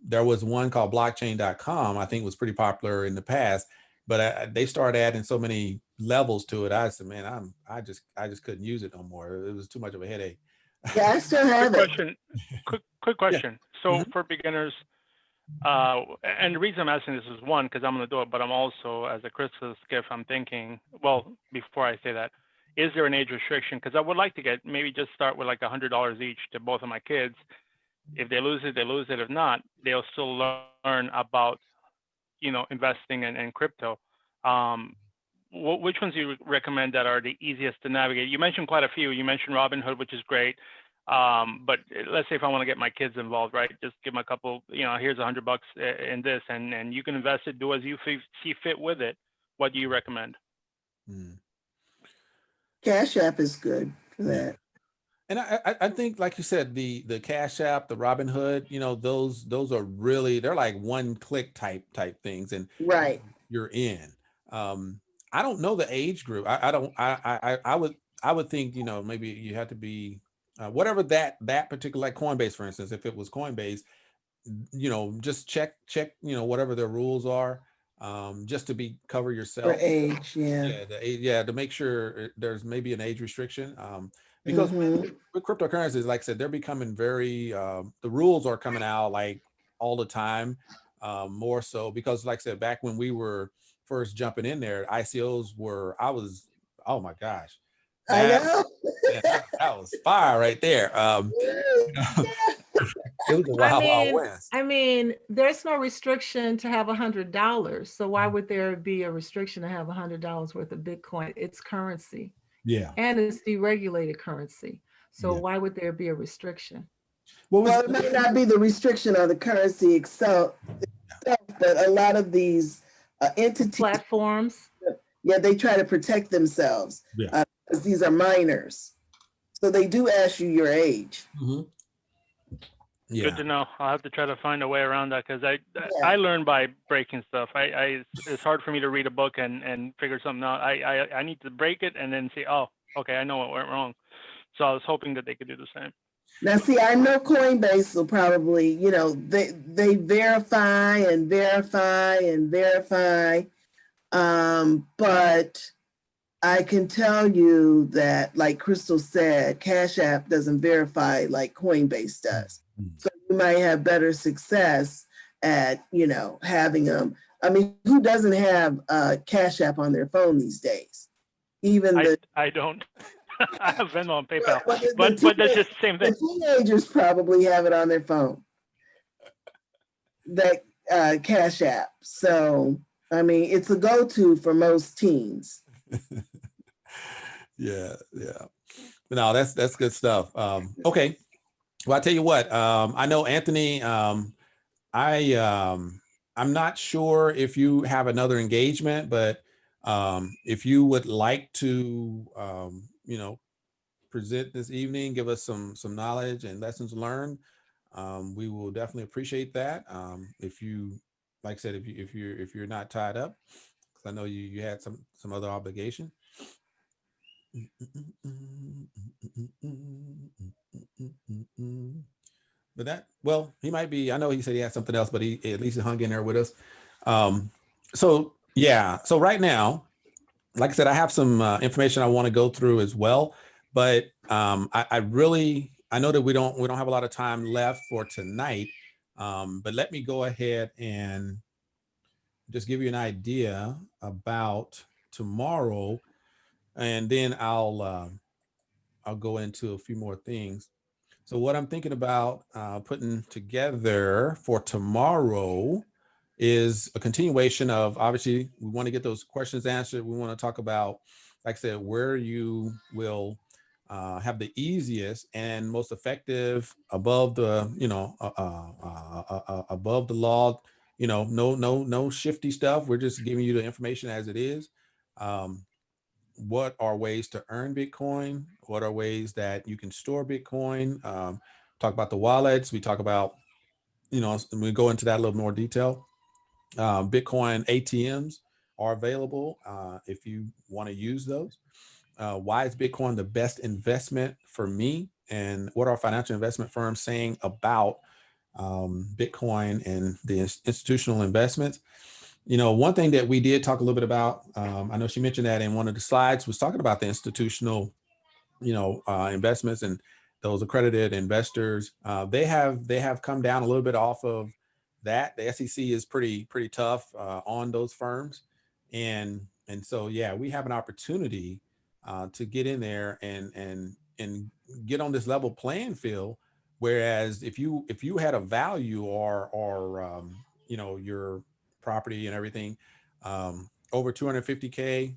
There was one called blockchain.com, I think was pretty popular in the past, but they started adding so many levels to it. I said, man, I just couldn't use it no more. It was too much of a headache. Yeah, I still have it. Quick question. So for beginners, and the reason I'm asking this is, one, because I'm going to do it, but I'm also, as a Christmas gift, I'm thinking, well, before I say that, is there an age restriction? Because I would like to maybe just start with like $100 each to both of my kids. If they lose it, they lose it. If not, they'll still learn about, investing and crypto. Which ones do you recommend that are the easiest to navigate? You mentioned quite a few. You mentioned Robinhood, which is great. But let's say if I want to get my kids involved, right? Just give them a couple, here's $100 in this, and you can invest it, do as you see fit with it. What do you recommend? Cash App is good for that. And I think, like you said, the Cash App, the Robinhood, you know, those are really, they're like one click type things, and Right. you're in. I don't know the age group. I don't. I would think, you know, maybe you have to be whatever that particular, like Coinbase, for instance. If it was Coinbase, you know, just check, you know, whatever their rules are, just to be cover For yourself. age, yeah. Yeah, to make sure there's maybe an age restriction. Because Hmm. with cryptocurrencies, like I said, they're becoming very, the rules are coming out like all the time, more so because, like I said, back when we were first jumping in there, ICOs were, oh my gosh, I that, know. yeah, that was fire right there. You know, it was a I wild, wild mean, west. there's no restriction to have $100. So why would there be a restriction to have $100 worth of Bitcoin? It's currency Yeah. and it's deregulated currency. So Yeah. why would there be a restriction? What Well, was, it may not be the restriction of the currency itself, but a lot of these entities, Platforms. yeah, they try to protect themselves Yeah. because these are minors. So they do ask you your age. Mhm. Yeah. Good to know. I'll have to try to find a way around that because I Yeah. learn by breaking stuff. It's hard for me to read a book and figure something out. I need to break it and then see, oh, okay, I know what went wrong. So I was hoping that they could do the same. Now, see, I know Coinbase will probably, you know, they verify and verify and verify. But I can tell you that, like Crystal said, Cash App doesn't verify like Coinbase does. So you might have better success at, you know, having them. I mean, who doesn't have Cash App on their phone these days? Even I don't. I have Venmo and PayPal, the but that's just the same the thing. teenagers probably have it on their phone. That Cash App. So I mean, it's a go-to for most teens. Yeah. No, that's good stuff. Okay. Well, I tell you what, I know Anthony, I'm not sure if you have another engagement, but if you would like to, you know, present this evening, give us some knowledge and lessons learned, we will definitely appreciate that. If you, like I said, if you're not tied up, because I know you had some other obligation. But that, well, he might be, I know he said he had something else, but he at least hung in there with us. So yeah, so right now, like I said, I have some information I want to go through as well, but I know that we don't have a lot of time left for tonight, but let me go ahead and just give you an idea about tomorrow, and then I'll go into a few more things. So what I'm thinking about putting together for tomorrow is a continuation of, obviously, we want to get those questions answered. We want to talk about, like I said, where you will have the easiest and most effective above the, you know, above the law, you know, no shifty stuff. We're just giving you the information as it is. What are ways to earn Bitcoin? What are ways that you can store Bitcoin? Talk about the wallets. We talk about, you know, we go into that a little more detail. Bitcoin ATMs are available if you want to use those. Why is Bitcoin the best investment for me? And what are financial investment firms saying about Bitcoin and the institutional investments? You know, one thing that we did talk a little bit about, I know she mentioned that in one of the slides, was talking about the institutional, you know, investments and those accredited investors. They have come down a little bit off of that. The SEC is pretty tough on those firms, and so yeah, we have an opportunity to get in there and get on this level playing field. Whereas if you had a value or you know, your property and everything over 250K,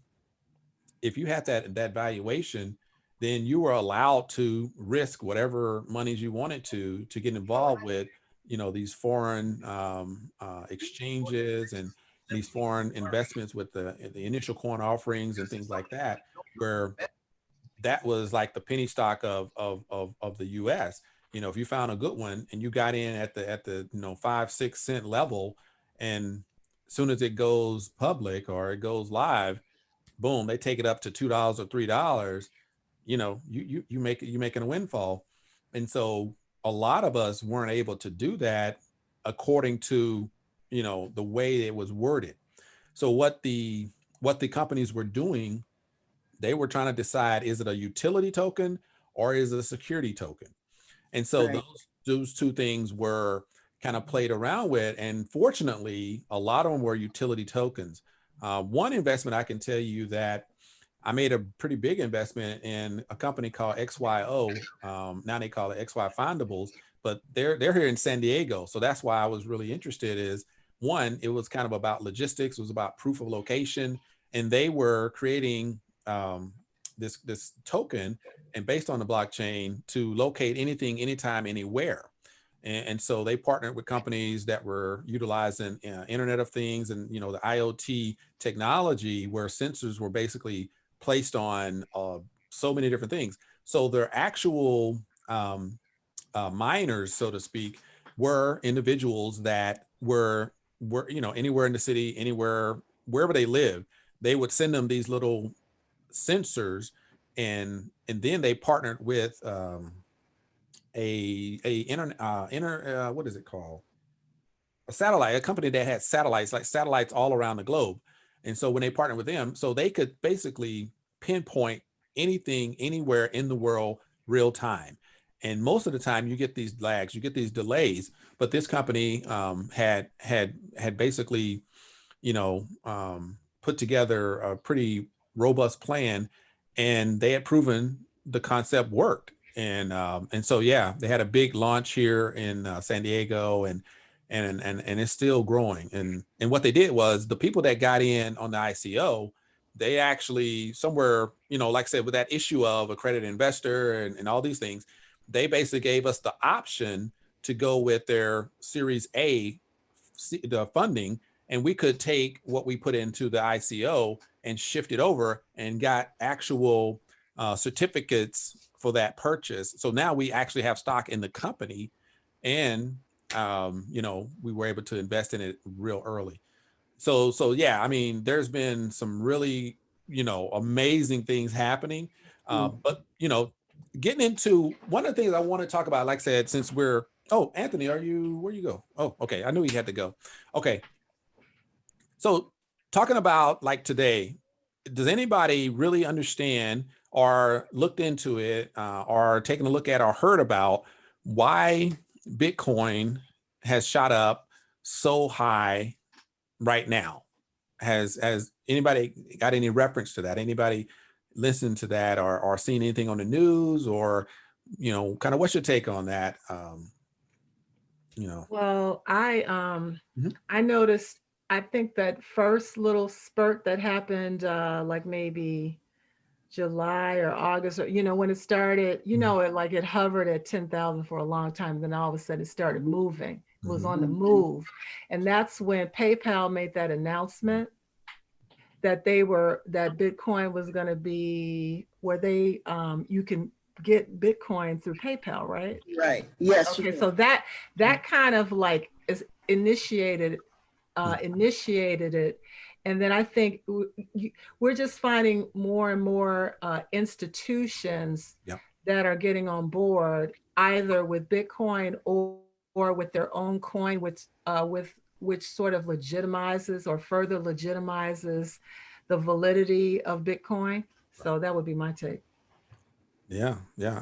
if you had that valuation, then you were allowed to risk whatever monies you wanted to get involved with, you know, these foreign exchanges and these foreign investments with the initial coin offerings and things like that, where that was like the penny stock of the US. You know, if you found a good one and you got in at the 5-6 cent level, and as soon as it goes public or it goes live, boom, they take it up to $2 or $3. You making a windfall. And so a lot of us weren't able to do that according to the way it was worded. So what the companies were doing, they were trying to decide, is it a utility token or is it a security token? And so Right. those two things were kind of played around with. And fortunately, a lot of them were utility tokens. One investment I can tell you that I made a pretty big investment in a company called XYO. Now they call it XY Findables, but they're here in San Diego. So that's why I was really interested. Is one, it was kind of about logistics. It was about proof of location, and they were creating this token and based on the blockchain to locate anything, anytime, anywhere. And so they partnered with companies that were utilizing Internet of Things and the IoT technology, where sensors were basically placed on so many different things. So their actual miners, so to speak, were individuals that were anywhere in the city, anywhere, wherever they live. They would send them these little sensors, and then they partnered with what is it called? A satellite, a company that had satellites all around the globe. And so when they partnered with them, so they could basically pinpoint anything, anywhere in the world, real time. And most of the time you get these lags, you get these delays, but this company had basically, put together a pretty robust plan, and they had proven the concept worked. And so, yeah, they had a big launch here in San Diego, and it's still growing. And what they did was, the people that got in on the ICO, they actually somewhere, like I said, with that issue of accredited investor and all these things, they basically gave us the option to go with their Series A, the funding, and we could take what we put into the ICO and shift it over and got actual certificates for that purchase. So now we actually have stock in the company, and we were able to invest in it real early. So yeah, I mean, there's been some really amazing things happening. But getting into one of the things I want to talk about, like I said, since Anthony, where you go? Oh, okay, I knew he had to go. Okay, so talking about like today, does anybody really understand or looked into it or taken a look at or heard about why Bitcoin has shot up so high right now? Has anybody got any reference to that? Anybody listened to that or seen anything on the news, or kind of what's your take on that? Well, I Mhm. I noticed, I think that first little spurt that happened like maybe July or August, or when it started, it hovered at 10,000 for a long time. Then all of a sudden it started moving. It was on the move. And that's when PayPal made that announcement that that Bitcoin was going to be where you can get Bitcoin through PayPal, right? Right. Yes. Okay, so that kind of like is initiated it. And then I think we're just finding more and more institutions Yep. that are getting on board, either with Bitcoin or with their own coin, which sort of legitimizes or further legitimizes the validity of Bitcoin. So that would be my take. Yeah.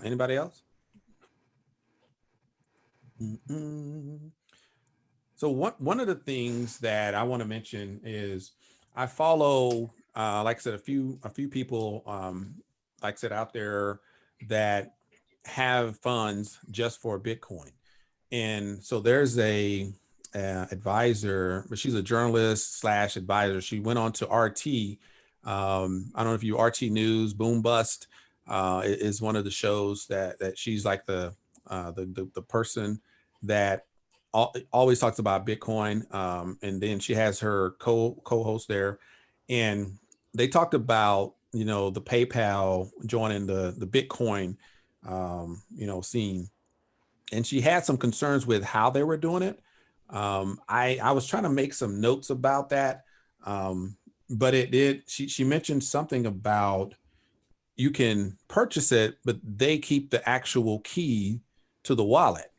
Anybody else? So one of the things that I want to mention is I follow, like I said, a few people, like I said, out there that have funds just for Bitcoin. And so there's a advisor, but she's a journalist / advisor. She went on to RT. I don't know if you RT News, Boom Bust is one of the shows that she's like the person that always talks about Bitcoin. And then she has her co-host there, and they talked about you know, the PayPal joining the Bitcoin, you know, scene. And she had some concerns with how they were doing it. I was trying to make some notes about that. But she mentioned something about you can purchase it, but they keep the actual key to the wallet.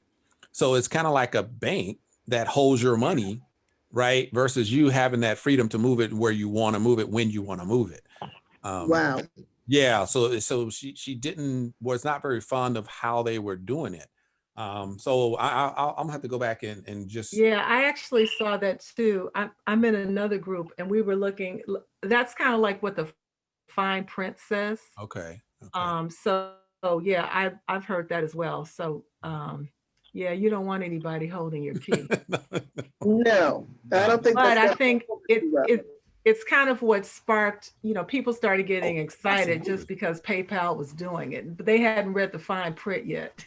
So it's kind of like a bank that holds your money, right? Versus you having that freedom to move it where you want to move it, when you want to move it. Wow. Yeah. So she was not very fond of how they were doing it. So I'm gonna have to go back and just. Yeah, I actually saw that too. I'm in another group and we were looking, that's kind of like what the fine print says. Okay. So yeah, I've heard that as well. So yeah, you don't want anybody holding your key. No, I don't think But that's I think it's kind of what sparked, you know, people started getting excited just because PayPal was doing it, but they hadn't read the fine print yet.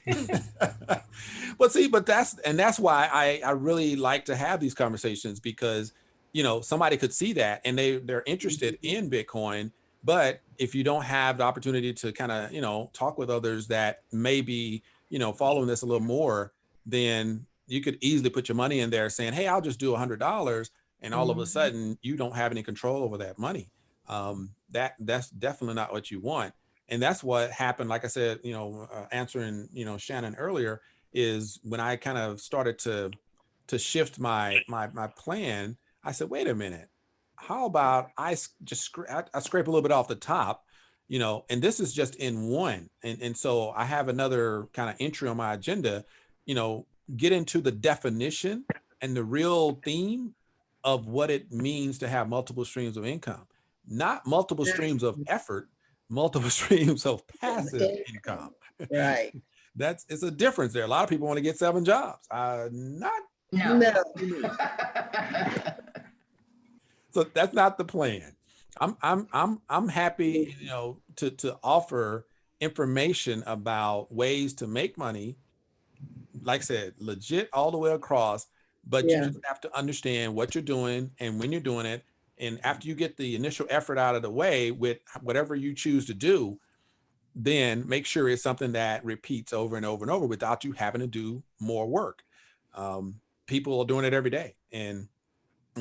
But see, that's why I really like to have these conversations, because, you know, somebody could see that and they're interested in Bitcoin. But if you don't have the opportunity to kind of, you know, talk with others that may be, you know, following this a little more, then you could easily put your money in there saying, hey, I'll just do $100. And all of a sudden you don't have any control over that money. That's definitely not what you want. And that's what happened. Like I said, you know, answering, you know, Shannon earlier, is when I kind of started to shift my plan, I said, wait a minute, how about I scrape a little bit off the top, you know, and this is just in one. And so I have another kind of entry on my agenda, you know, get into the definition and the real theme of what it means to have multiple streams of income, not multiple streams of effort, multiple streams of passive income. right. It's a difference there. A lot of people want to get 7 jobs. Not No. So that's not the plan. I'm happy, you know, to offer information about ways to make money, like I said, legit all the way across, but you just have to understand what you're doing and when you're doing it. And after you get the initial effort out of the way with whatever you choose to do, then make sure it's something that repeats over and over and over without you having to do more work. People are doing it every day. And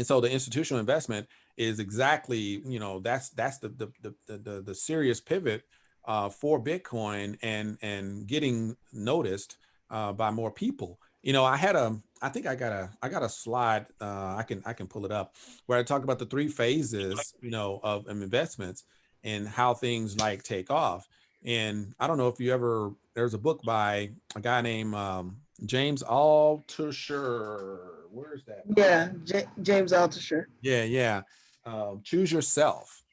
so the institutional investment is exactly, you know, that's the serious pivot for Bitcoin and getting noticed by more people. You know, I think I got a slide, I can pull it up, where I talk about the 3 phases, you know, of investments and how things like take off. And I don't know if there's a book by a guy named James Altucher. Where's that? Yeah, James Altucher. Yeah. Choose Yourself.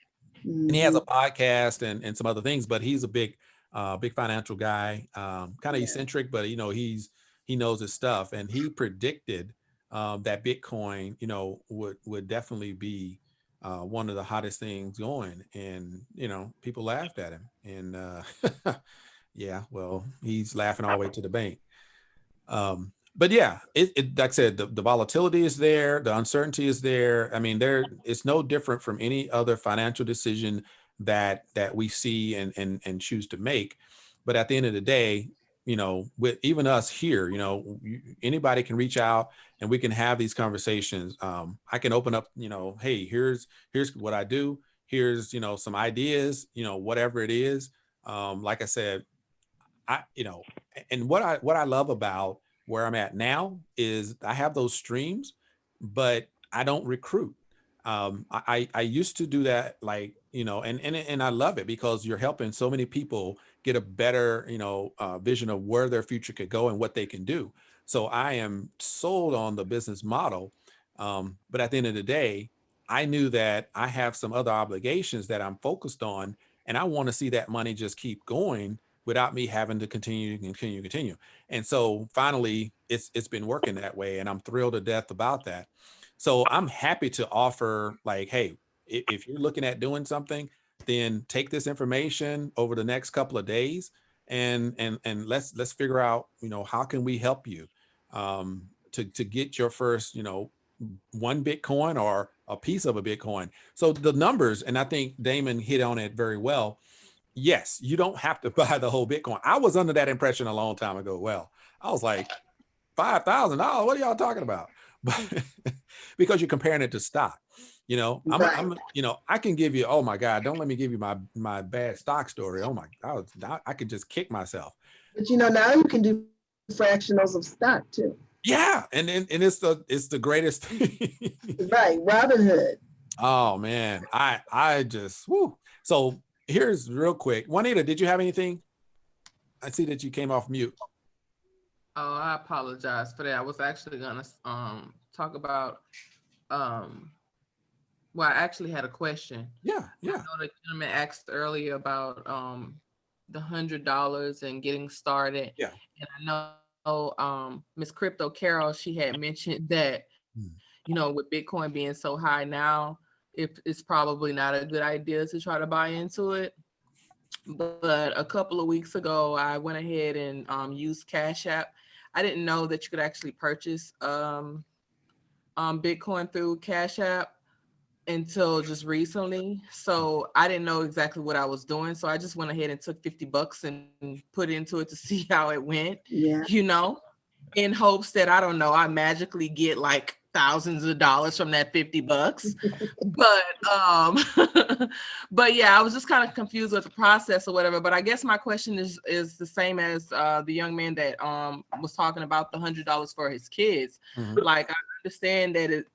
And he has a podcast and some other things, but he's a big financial guy, kind of eccentric, but you know, he knows his stuff. And he predicted that Bitcoin, you know, would definitely be one of the hottest things going. And, you know, people laughed at him. And yeah, well, he's laughing all the way to the bank. But yeah, it like I said, the volatility is there, the uncertainty is there. I mean, it's no different from any other financial decision that we see and choose to make. But at the end of the day, you know, with even us here, you know, anybody can reach out and we can have these conversations. I can open up, you know, hey, here's what I do. Here's, you know, some ideas, you know, whatever it is. Like I said, you know, and what I love about where I'm at now is I have those streams, but I don't recruit. I used to do that, like, you know, and I love it because you're helping so many people get a better, you know, vision of where their future could go and what they can do. So I am sold on the business model. But at the end of the day, I knew that I have some other obligations that I'm focused on, and I want to see that money just keep going without me having to continue. And so finally, it's been working that way, and I'm thrilled to death about that. So I'm happy to offer, like, hey, if you're looking at doing something, then take this information over the next couple of days, and let's figure out, you know, how can we help you to get your first, you know, 1 Bitcoin or a piece of a Bitcoin. So the numbers, and I think Damon hit on it very well. Yes, you don't have to buy the whole Bitcoin. I was under that impression a long time ago. Well, I was like, $5,000. What are y'all talking about? But because you're comparing it to stock, you know, you know, I can give you, oh my God, don't let me give you my bad stock story. Oh my God, I could just kick myself. But you know, now you can do fractionals of stock too. Yeah, and it's the greatest thing. Right, Robinhood. Oh man, I just whoo. So here's real quick. Juanita, did you have anything? I see that you came off mute. Oh, I apologize for that. I was actually gonna talk about well, I actually had a question. Yeah. I know the gentleman asked earlier about the $100 and getting started. Yeah. And I know Miss Crypto Carol, she had mentioned that, you know, with Bitcoin being so high now, it's probably not a good idea to try to buy into it. But a couple of weeks ago, I went ahead and used Cash App. I didn't know that you could actually purchase Bitcoin through Cash App until just recently. So I didn't know exactly what I was doing. So I just went ahead and took $50 and put into it to see how it went, you know, in hopes that, I don't know, I magically get like thousands of dollars from that $50. But but yeah, I was just kind of confused with the process or whatever. But I guess my question is the same as the young man that was talking about the $100 for his kids. Like, I understand that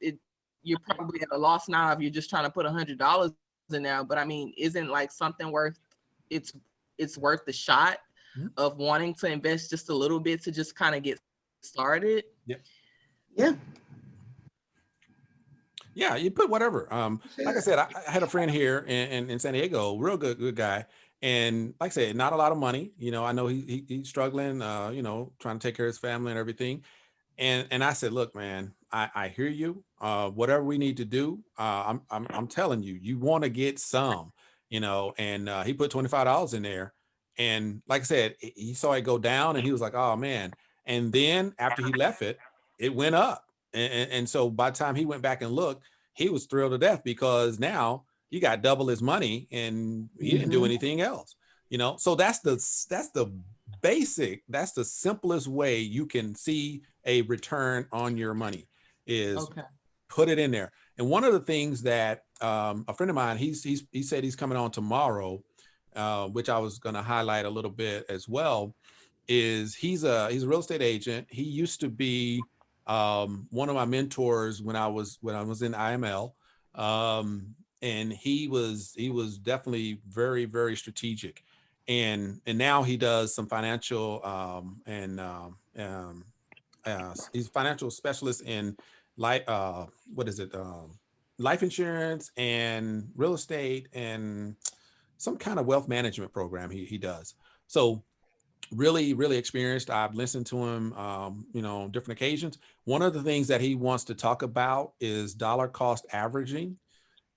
you're probably at a loss now if you're just trying to put $100 in there. But I mean, isn't like something worth it's worth the shot of wanting to invest just a little bit to just kind of get started? Yeah, you put whatever. Like I said, I had a friend here in San Diego, real good guy. And like I said, not a lot of money. You know, I know he's struggling, you know, trying to take care of his family and everything. And I said, look, man, I hear you. Whatever we need to do, I'm telling you, you want to get some, you know. And he put $25 in there. And like I said, he saw it go down and he was like, oh man. And then after he left it, it went up. And so by the time he went back and looked, he was thrilled to death because now he got double his money and he didn't do anything else, you know? So that's the simplest way you can see a return on your money is put it in there. And one of the things that a friend of mine, he said he's coming on tomorrow, which I was going to highlight a little bit as well, is he's a real estate agent. He used to be one of my mentors when I was in IML, and he was definitely very, very strategic, and now he does some financial he's a financial specialist in life insurance and real estate and some kind of wealth management program he does. So really, really experienced. I've listened to him, you know, on different occasions. One of the things that he wants to talk about is dollar cost averaging.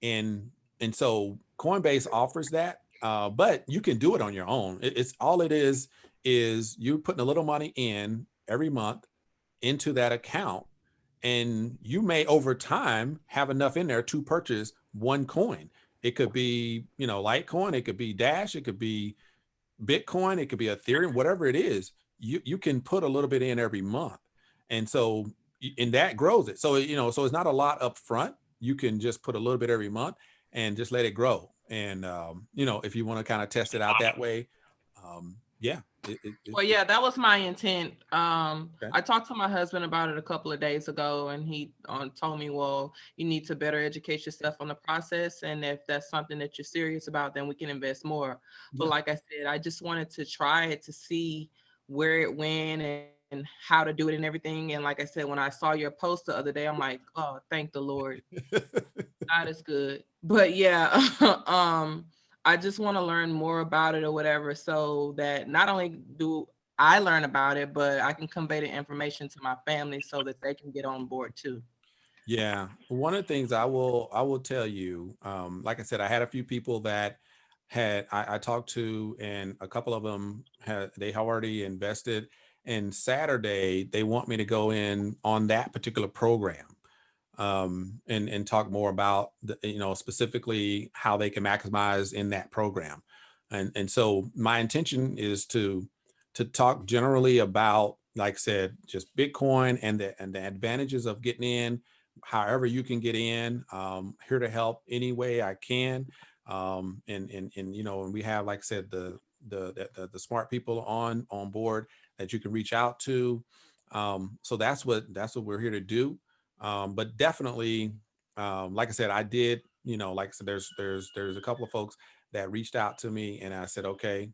And so Coinbase offers that, but you can do it on your own. It's all it is you're putting a little money in every month into that account. And you may over time have enough in there to purchase one coin. It could be, you know, Litecoin, it could be Dash, it could be Bitcoin, it could be Ethereum, whatever it is, you can put a little bit in every month. And so, and that grows it. So, you know, so it's not a lot up front. You can just put a little bit every month and just let it grow. And, you know, if you want to kind of test it out that way, yeah. Well, yeah, that was my intent. I talked to my husband about it a couple of days ago, and he told me, well, you need to better educate yourself on the process. And if that's something that you're serious about, then we can invest more. But like I said, I just wanted to try it to see where it went and how to do it and everything. And like I said, when I saw your post the other day, I'm like, oh, thank the Lord. God is good. But yeah, I just want to learn more about it or whatever, so that not only do I learn about it, but I can convey the information to my family so that they can get on board too. Yeah. One of the things I will tell you, like I said, I had a few people that I talked to, and a couple of them they already invested. And Saturday, they want me to go in on that particular program. and talk more about specifically how they can maximize in that program. And so my intention is to talk generally about, like I said, just Bitcoin and the advantages of getting in, however you can get in. Here to help any way I can. And we have, like I said, the smart people on board that you can reach out to. So that's what we're here to do. But definitely, like I said, I did, like I said, there's a couple of folks that reached out to me, and I said, okay,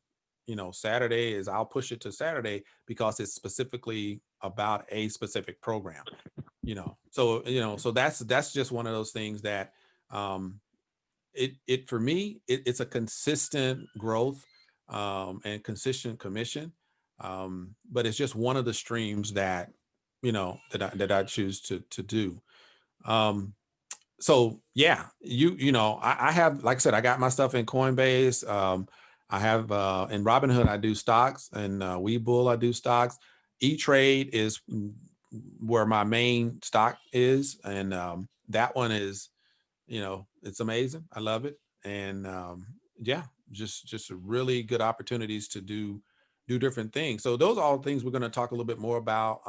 Saturday I'll push it to Saturday because it's specifically about a specific program, so that's just one of those things that, for me, it's a consistent growth, and consistent commission. But it's just one of the streams that, that I choose to do. So yeah, I have, like I said, I got my stuff in Coinbase. I have in Robinhood, I do stocks, and Webull, I do stocks. E-Trade is where my main stock is, and that one is, it's amazing. I love it, and yeah, just really good opportunities to do different things. So those are all things we're going to talk a little bit more about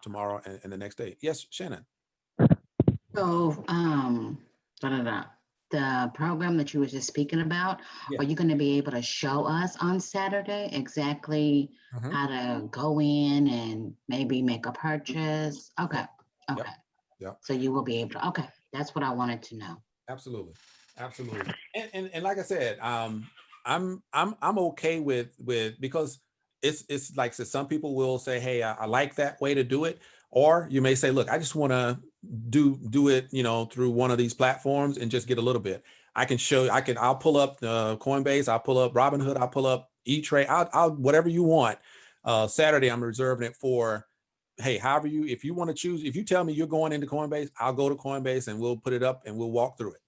tomorrow and the next day. Yes, Shannon. So, the program that you were just speaking about, Yeah. are you going to be able to show us on Saturday exactly how to go in and maybe make a purchase? Okay. Okay. Yep. So you will be able to, okay. That's what I wanted to know. Absolutely. And like I said, I'm okay with because it's like I said, some people will say, hey, I like that way to do it. Or you may say, look, I just want to do it, through one of these platforms and just get a little bit. I can show, I'll pull up Coinbase, I'll pull up Robinhood, I'll pull up E-Trade, I'll whatever you want. Saturday, I'm reserving it for, hey, however if you want to choose, if you tell me you're going into Coinbase, I'll go to Coinbase and we'll put it up and we'll walk through it.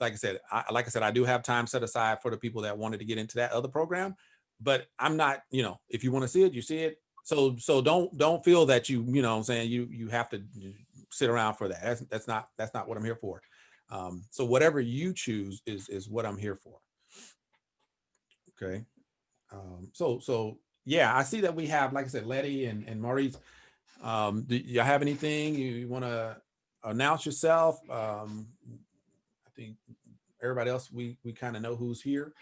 Like I said, I do have time set aside for the people that wanted to get into that other program, but I'm not, if you want to see it, you see it. So don't feel that you know what I'm saying, you have to sit around for that. That's not what I'm here for. So whatever you choose is what I'm here for. Okay. So yeah, I see that we have, like I said, Letty and Maurice. Do you have anything you want to announce yourself? I think everybody else, we kind of know who's here.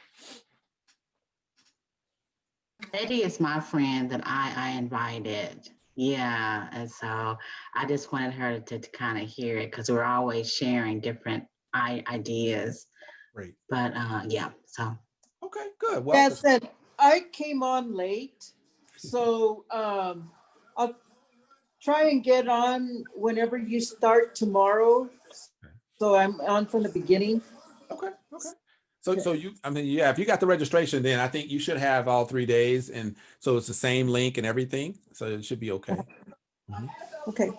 Letty is my friend that I invited. Yeah, and so I just wanted her to kind of hear it because we're always sharing different ideas. Great. But yeah, so. Okay, good. Well, That said, I came on late, so I'll try and get on whenever you start tomorrow. So I'm on from the beginning. Okay. So you, yeah, if you got the registration, then I think you should have all 3 days. And so it's the same link and everything. So it should be okay. Okay.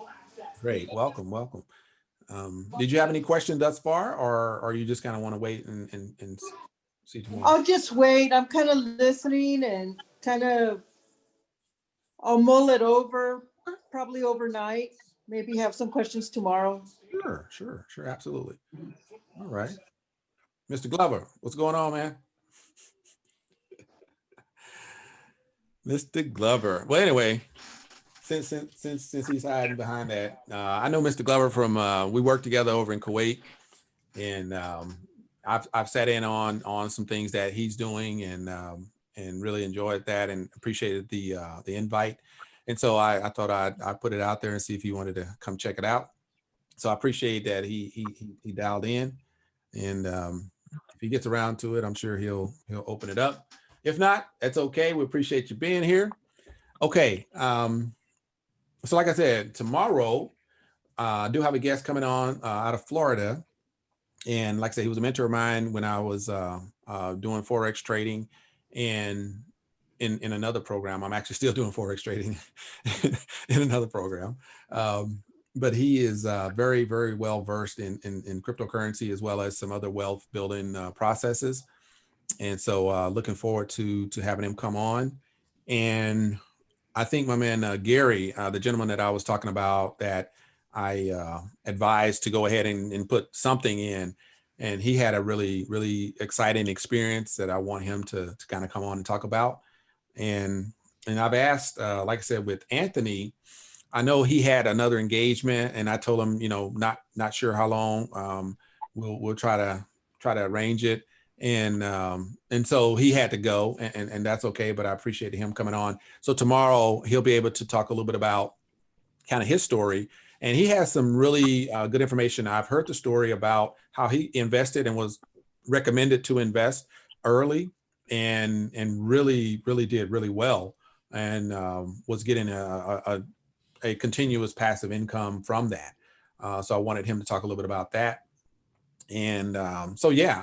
Great. Welcome. Did you have any questions thus far, or you just kind of want to wait and see tomorrow? I'll just wait. I'm kind of listening and I'll mull it over probably overnight. Maybe have some questions tomorrow. Sure. Absolutely. All right. Mr. Glover, what's going on, man? Mr. Glover. Well, anyway, since he's hiding behind that, I know Mr. Glover from we worked together over in Kuwait, and I've sat in on some things that he's doing, and really enjoyed that and appreciated the invite. And so I thought I'd put it out there and see if he wanted to come check it out. So I appreciate that he dialed in, and if he gets around to it, I'm sure he'll open it up. If not, that's okay. We appreciate you being here. Okay. So like I said, tomorrow, I do have a guest coming on out of Florida. And like I said, he was a mentor of mine when I was doing Forex trading, and in another program. I'm actually still doing Forex trading in another program. But he is very, very well versed in cryptocurrency, as well as some other wealth building processes. And so looking forward to having him come on. And I think my man, Gary, the gentleman that I was talking about that I advised to go ahead and put something in, and he had a really exciting experience that I want him to kind of come on and talk about. And I've asked, like I said, with Anthony, I know he had another engagement, and I told him, not sure how long. We'll try to arrange it, and so he had to go, and that's okay. But I appreciate him coming on. So tomorrow he'll be able to talk a little bit about kind of his story, and he has some really good information. I've heard the story about how he invested and was recommended to invest early, and really did really well, and was getting a continuous passive income from that. So I wanted him to talk a little bit about that. And so, yeah,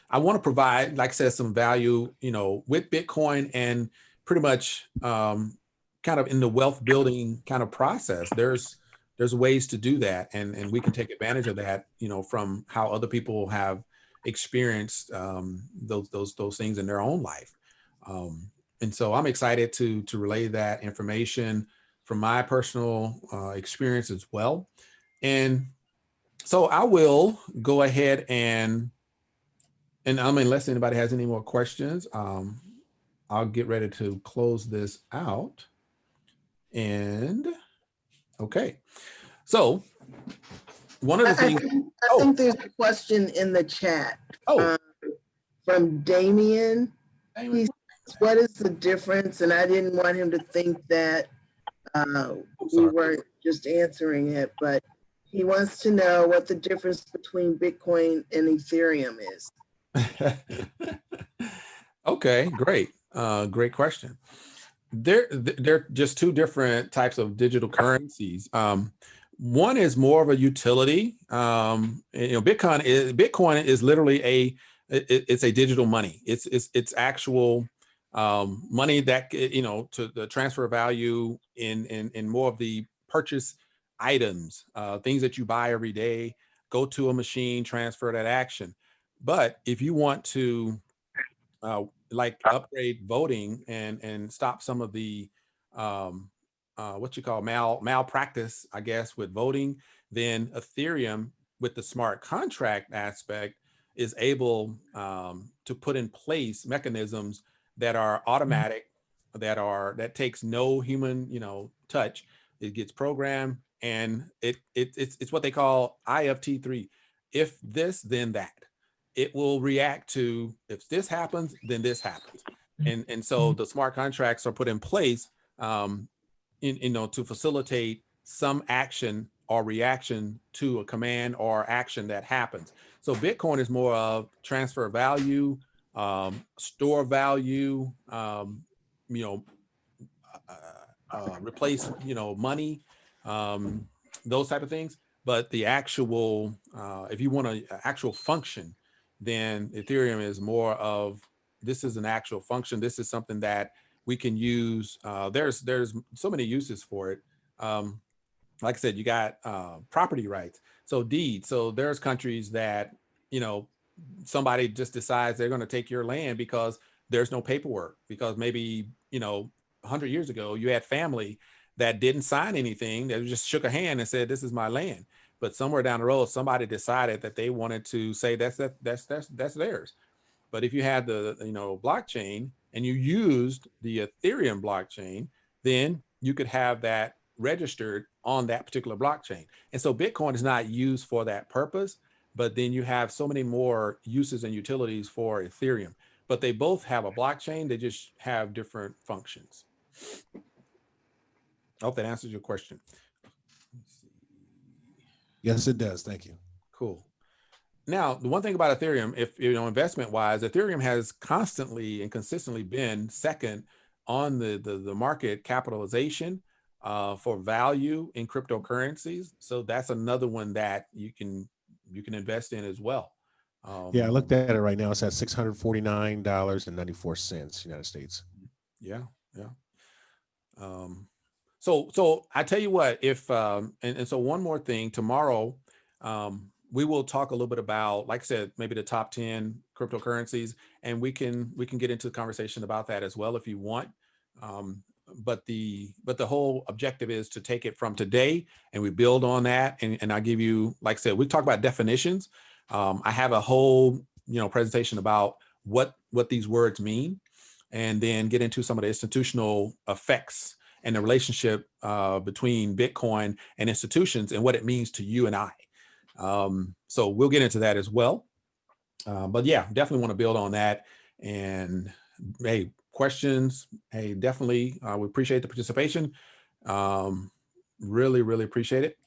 I want to provide, like I said, some value, with Bitcoin, and pretty much kind of in the wealth building kind of process. There's ways to do that, and we can take advantage of that, from how other people have experienced those things in their own life. And so I'm excited to relay that information from my personal experience as well. And so I will go ahead and unless anybody has any more questions, I'll get ready to close this out. And okay, so one of the things. I think there's a question in the chat Oh, from Damien. He says, what is the difference? And I didn't want him to think that we weren't just answering it, but he wants to know what the difference between Bitcoin and Ethereum is. Okay, great. Great question. They're just two different types of digital currencies. One is more of a utility. Bitcoin is literally it's a digital money. It's actual money that to the transfer value in more of the purchase items, things that you buy every day, go to a machine, transfer that action. But if you want to like upgrade voting and stop some of the what you call malpractice, I guess, with voting, then Ethereum, with the smart contract aspect, is able to put in place mechanisms that are automatic, that takes no human touch. It gets programmed, and it's what they call IFT3. If this, then that. It will react to, if this happens, then this happens. And so the smart contracts are put in place to facilitate some action or reaction to a command or action that happens. So Bitcoin is more of transfer value, store value, replace money, those type of things. But the actual, if you want an actual function, then Ethereum is more of, this is an actual function. This is something that we can use. There's so many uses for it. Like I said, you got property rights, so deeds. So there's countries that somebody just decides they're going to take your land because there's no paperwork, because maybe 100 years ago you had family that didn't sign anything, that just shook a hand and said, this is my land. But somewhere down the road, somebody decided that they wanted to say that's theirs. But if you had the blockchain and you used the Ethereum blockchain, then you could have that registered on that particular blockchain. And so Bitcoin is not used for that purpose, but then you have so many more uses and utilities for Ethereum. But they both have a blockchain, they just have different functions. I hope that answers your question. Yes, it does. Thank you. Cool. Now, the one thing about Ethereum, if investment wise, Ethereum has constantly and consistently been second on the market capitalization for value in cryptocurrencies. So that's another one that you can invest in as well. Yeah, I looked at it right now. It's at $649.94 United States. Yeah. So I tell you what, if and so one more thing, tomorrow we will talk a little bit about, like I said, maybe the top 10 cryptocurrencies, and we can get into the conversation about that as well if you want. the whole objective is to take it from today and we build on that. And I'll give you, like I said, we talk about definitions. I have a whole, presentation about what these words mean, and then get into some of the institutional effects and the relationship between Bitcoin and institutions and what it means to you and I. So we'll get into that as well. But yeah, definitely want to build on that. And hey, questions, hey, definitely, we appreciate the participation. Really, really appreciate it.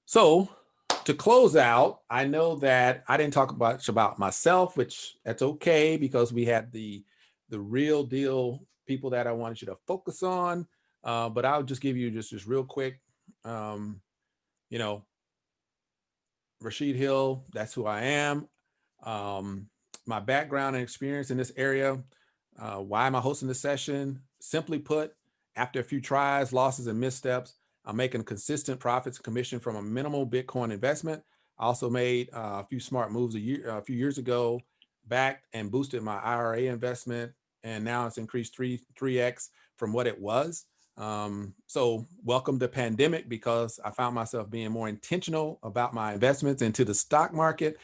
So to close out, I know that I didn't talk much about myself, which that's okay, because we had the real deal people that I wanted you to focus on. But I'll just give you just real quick, Rashid Hill, that's who I am. My background and experience in this area. Why am I hosting this session? Simply put, after a few tries, losses, and missteps, I'm making consistent profits and commission from a minimal Bitcoin investment. I also made a few smart moves a few years ago, backed and boosted my IRA investment, and now it's increased 3x from what it was. So welcome the pandemic, because I found myself being more intentional about my investments into the stock market.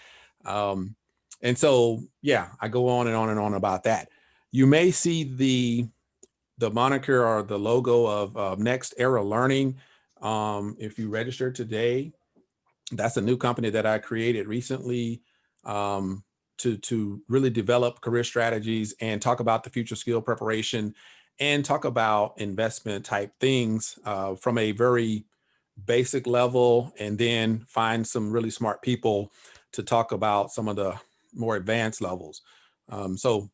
And so, yeah, I go on and on and on about that. You may see the moniker or the logo of Next Era Learning. If you register today, that's a new company that I created recently to really develop career strategies and talk about the future skill preparation and talk about investment type things from a very basic level, and then find some really smart people to talk about some of the more advanced levels. So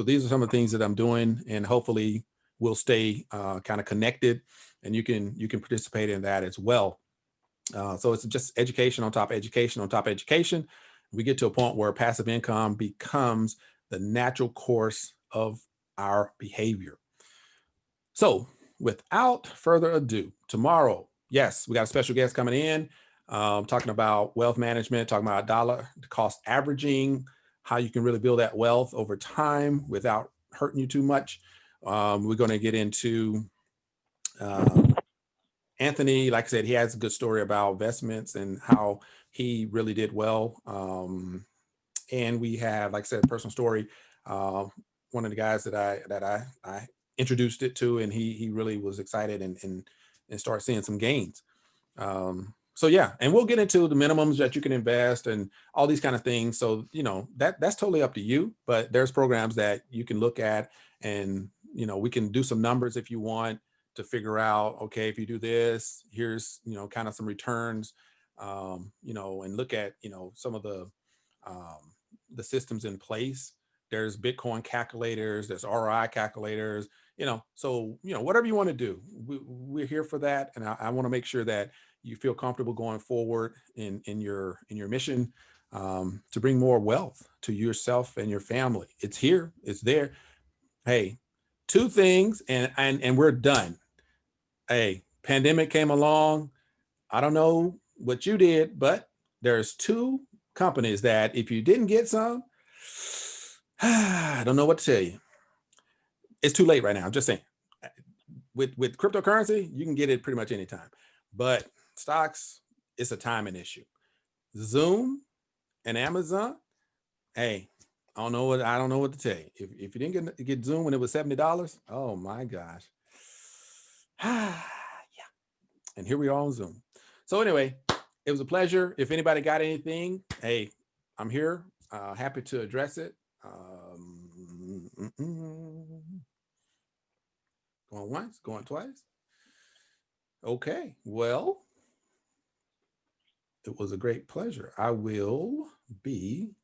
these are some of the things that I'm doing, and hopefully we'll stay kind of connected, and you can participate in that as well. So it's just education on top of education on top of education. We get to a point where passive income becomes the natural course of our behavior. So without further ado, tomorrow, yes, we got a special guest coming in, talking about wealth management, talking about dollar cost averaging, how you can really build that wealth over time without hurting you too much. We're going to get into Anthony. Like I said, he has a good story about investments and how he really did well. And we have, like I said, a personal story. One of the guys that I introduced it to, and he really was excited and started seeing some gains. So yeah, and we'll get into the minimums that you can invest and all these kind of things. So, that's totally up to you, but there's programs that you can look at, and, we can do some numbers if you want to figure out, okay, if you do this, here's, kind of some returns, and look at, some of the systems in place. There's Bitcoin calculators, there's ROI calculators, so, whatever you want to do, we're here for that. And I want to make sure that you feel comfortable going forward in your mission to bring more wealth to yourself and your family. It's here, it's there. Hey, two things and we're done. Hey, pandemic came along. I don't know what you did, but there's two companies that if you didn't get some, I don't know what to tell you. It's too late right now. I'm just saying. With cryptocurrency, you can get it pretty much anytime. But stocks, it's a timing issue. Zoom and Amazon, hey, I don't know what to tell you. If you didn't get Zoom when it was $70, oh my gosh. Yeah. And here we are on Zoom. So anyway, it was a pleasure. If anybody got anything, hey, I'm here. Happy to address it. Going once, going twice. Okay, well, it was a great pleasure. I will be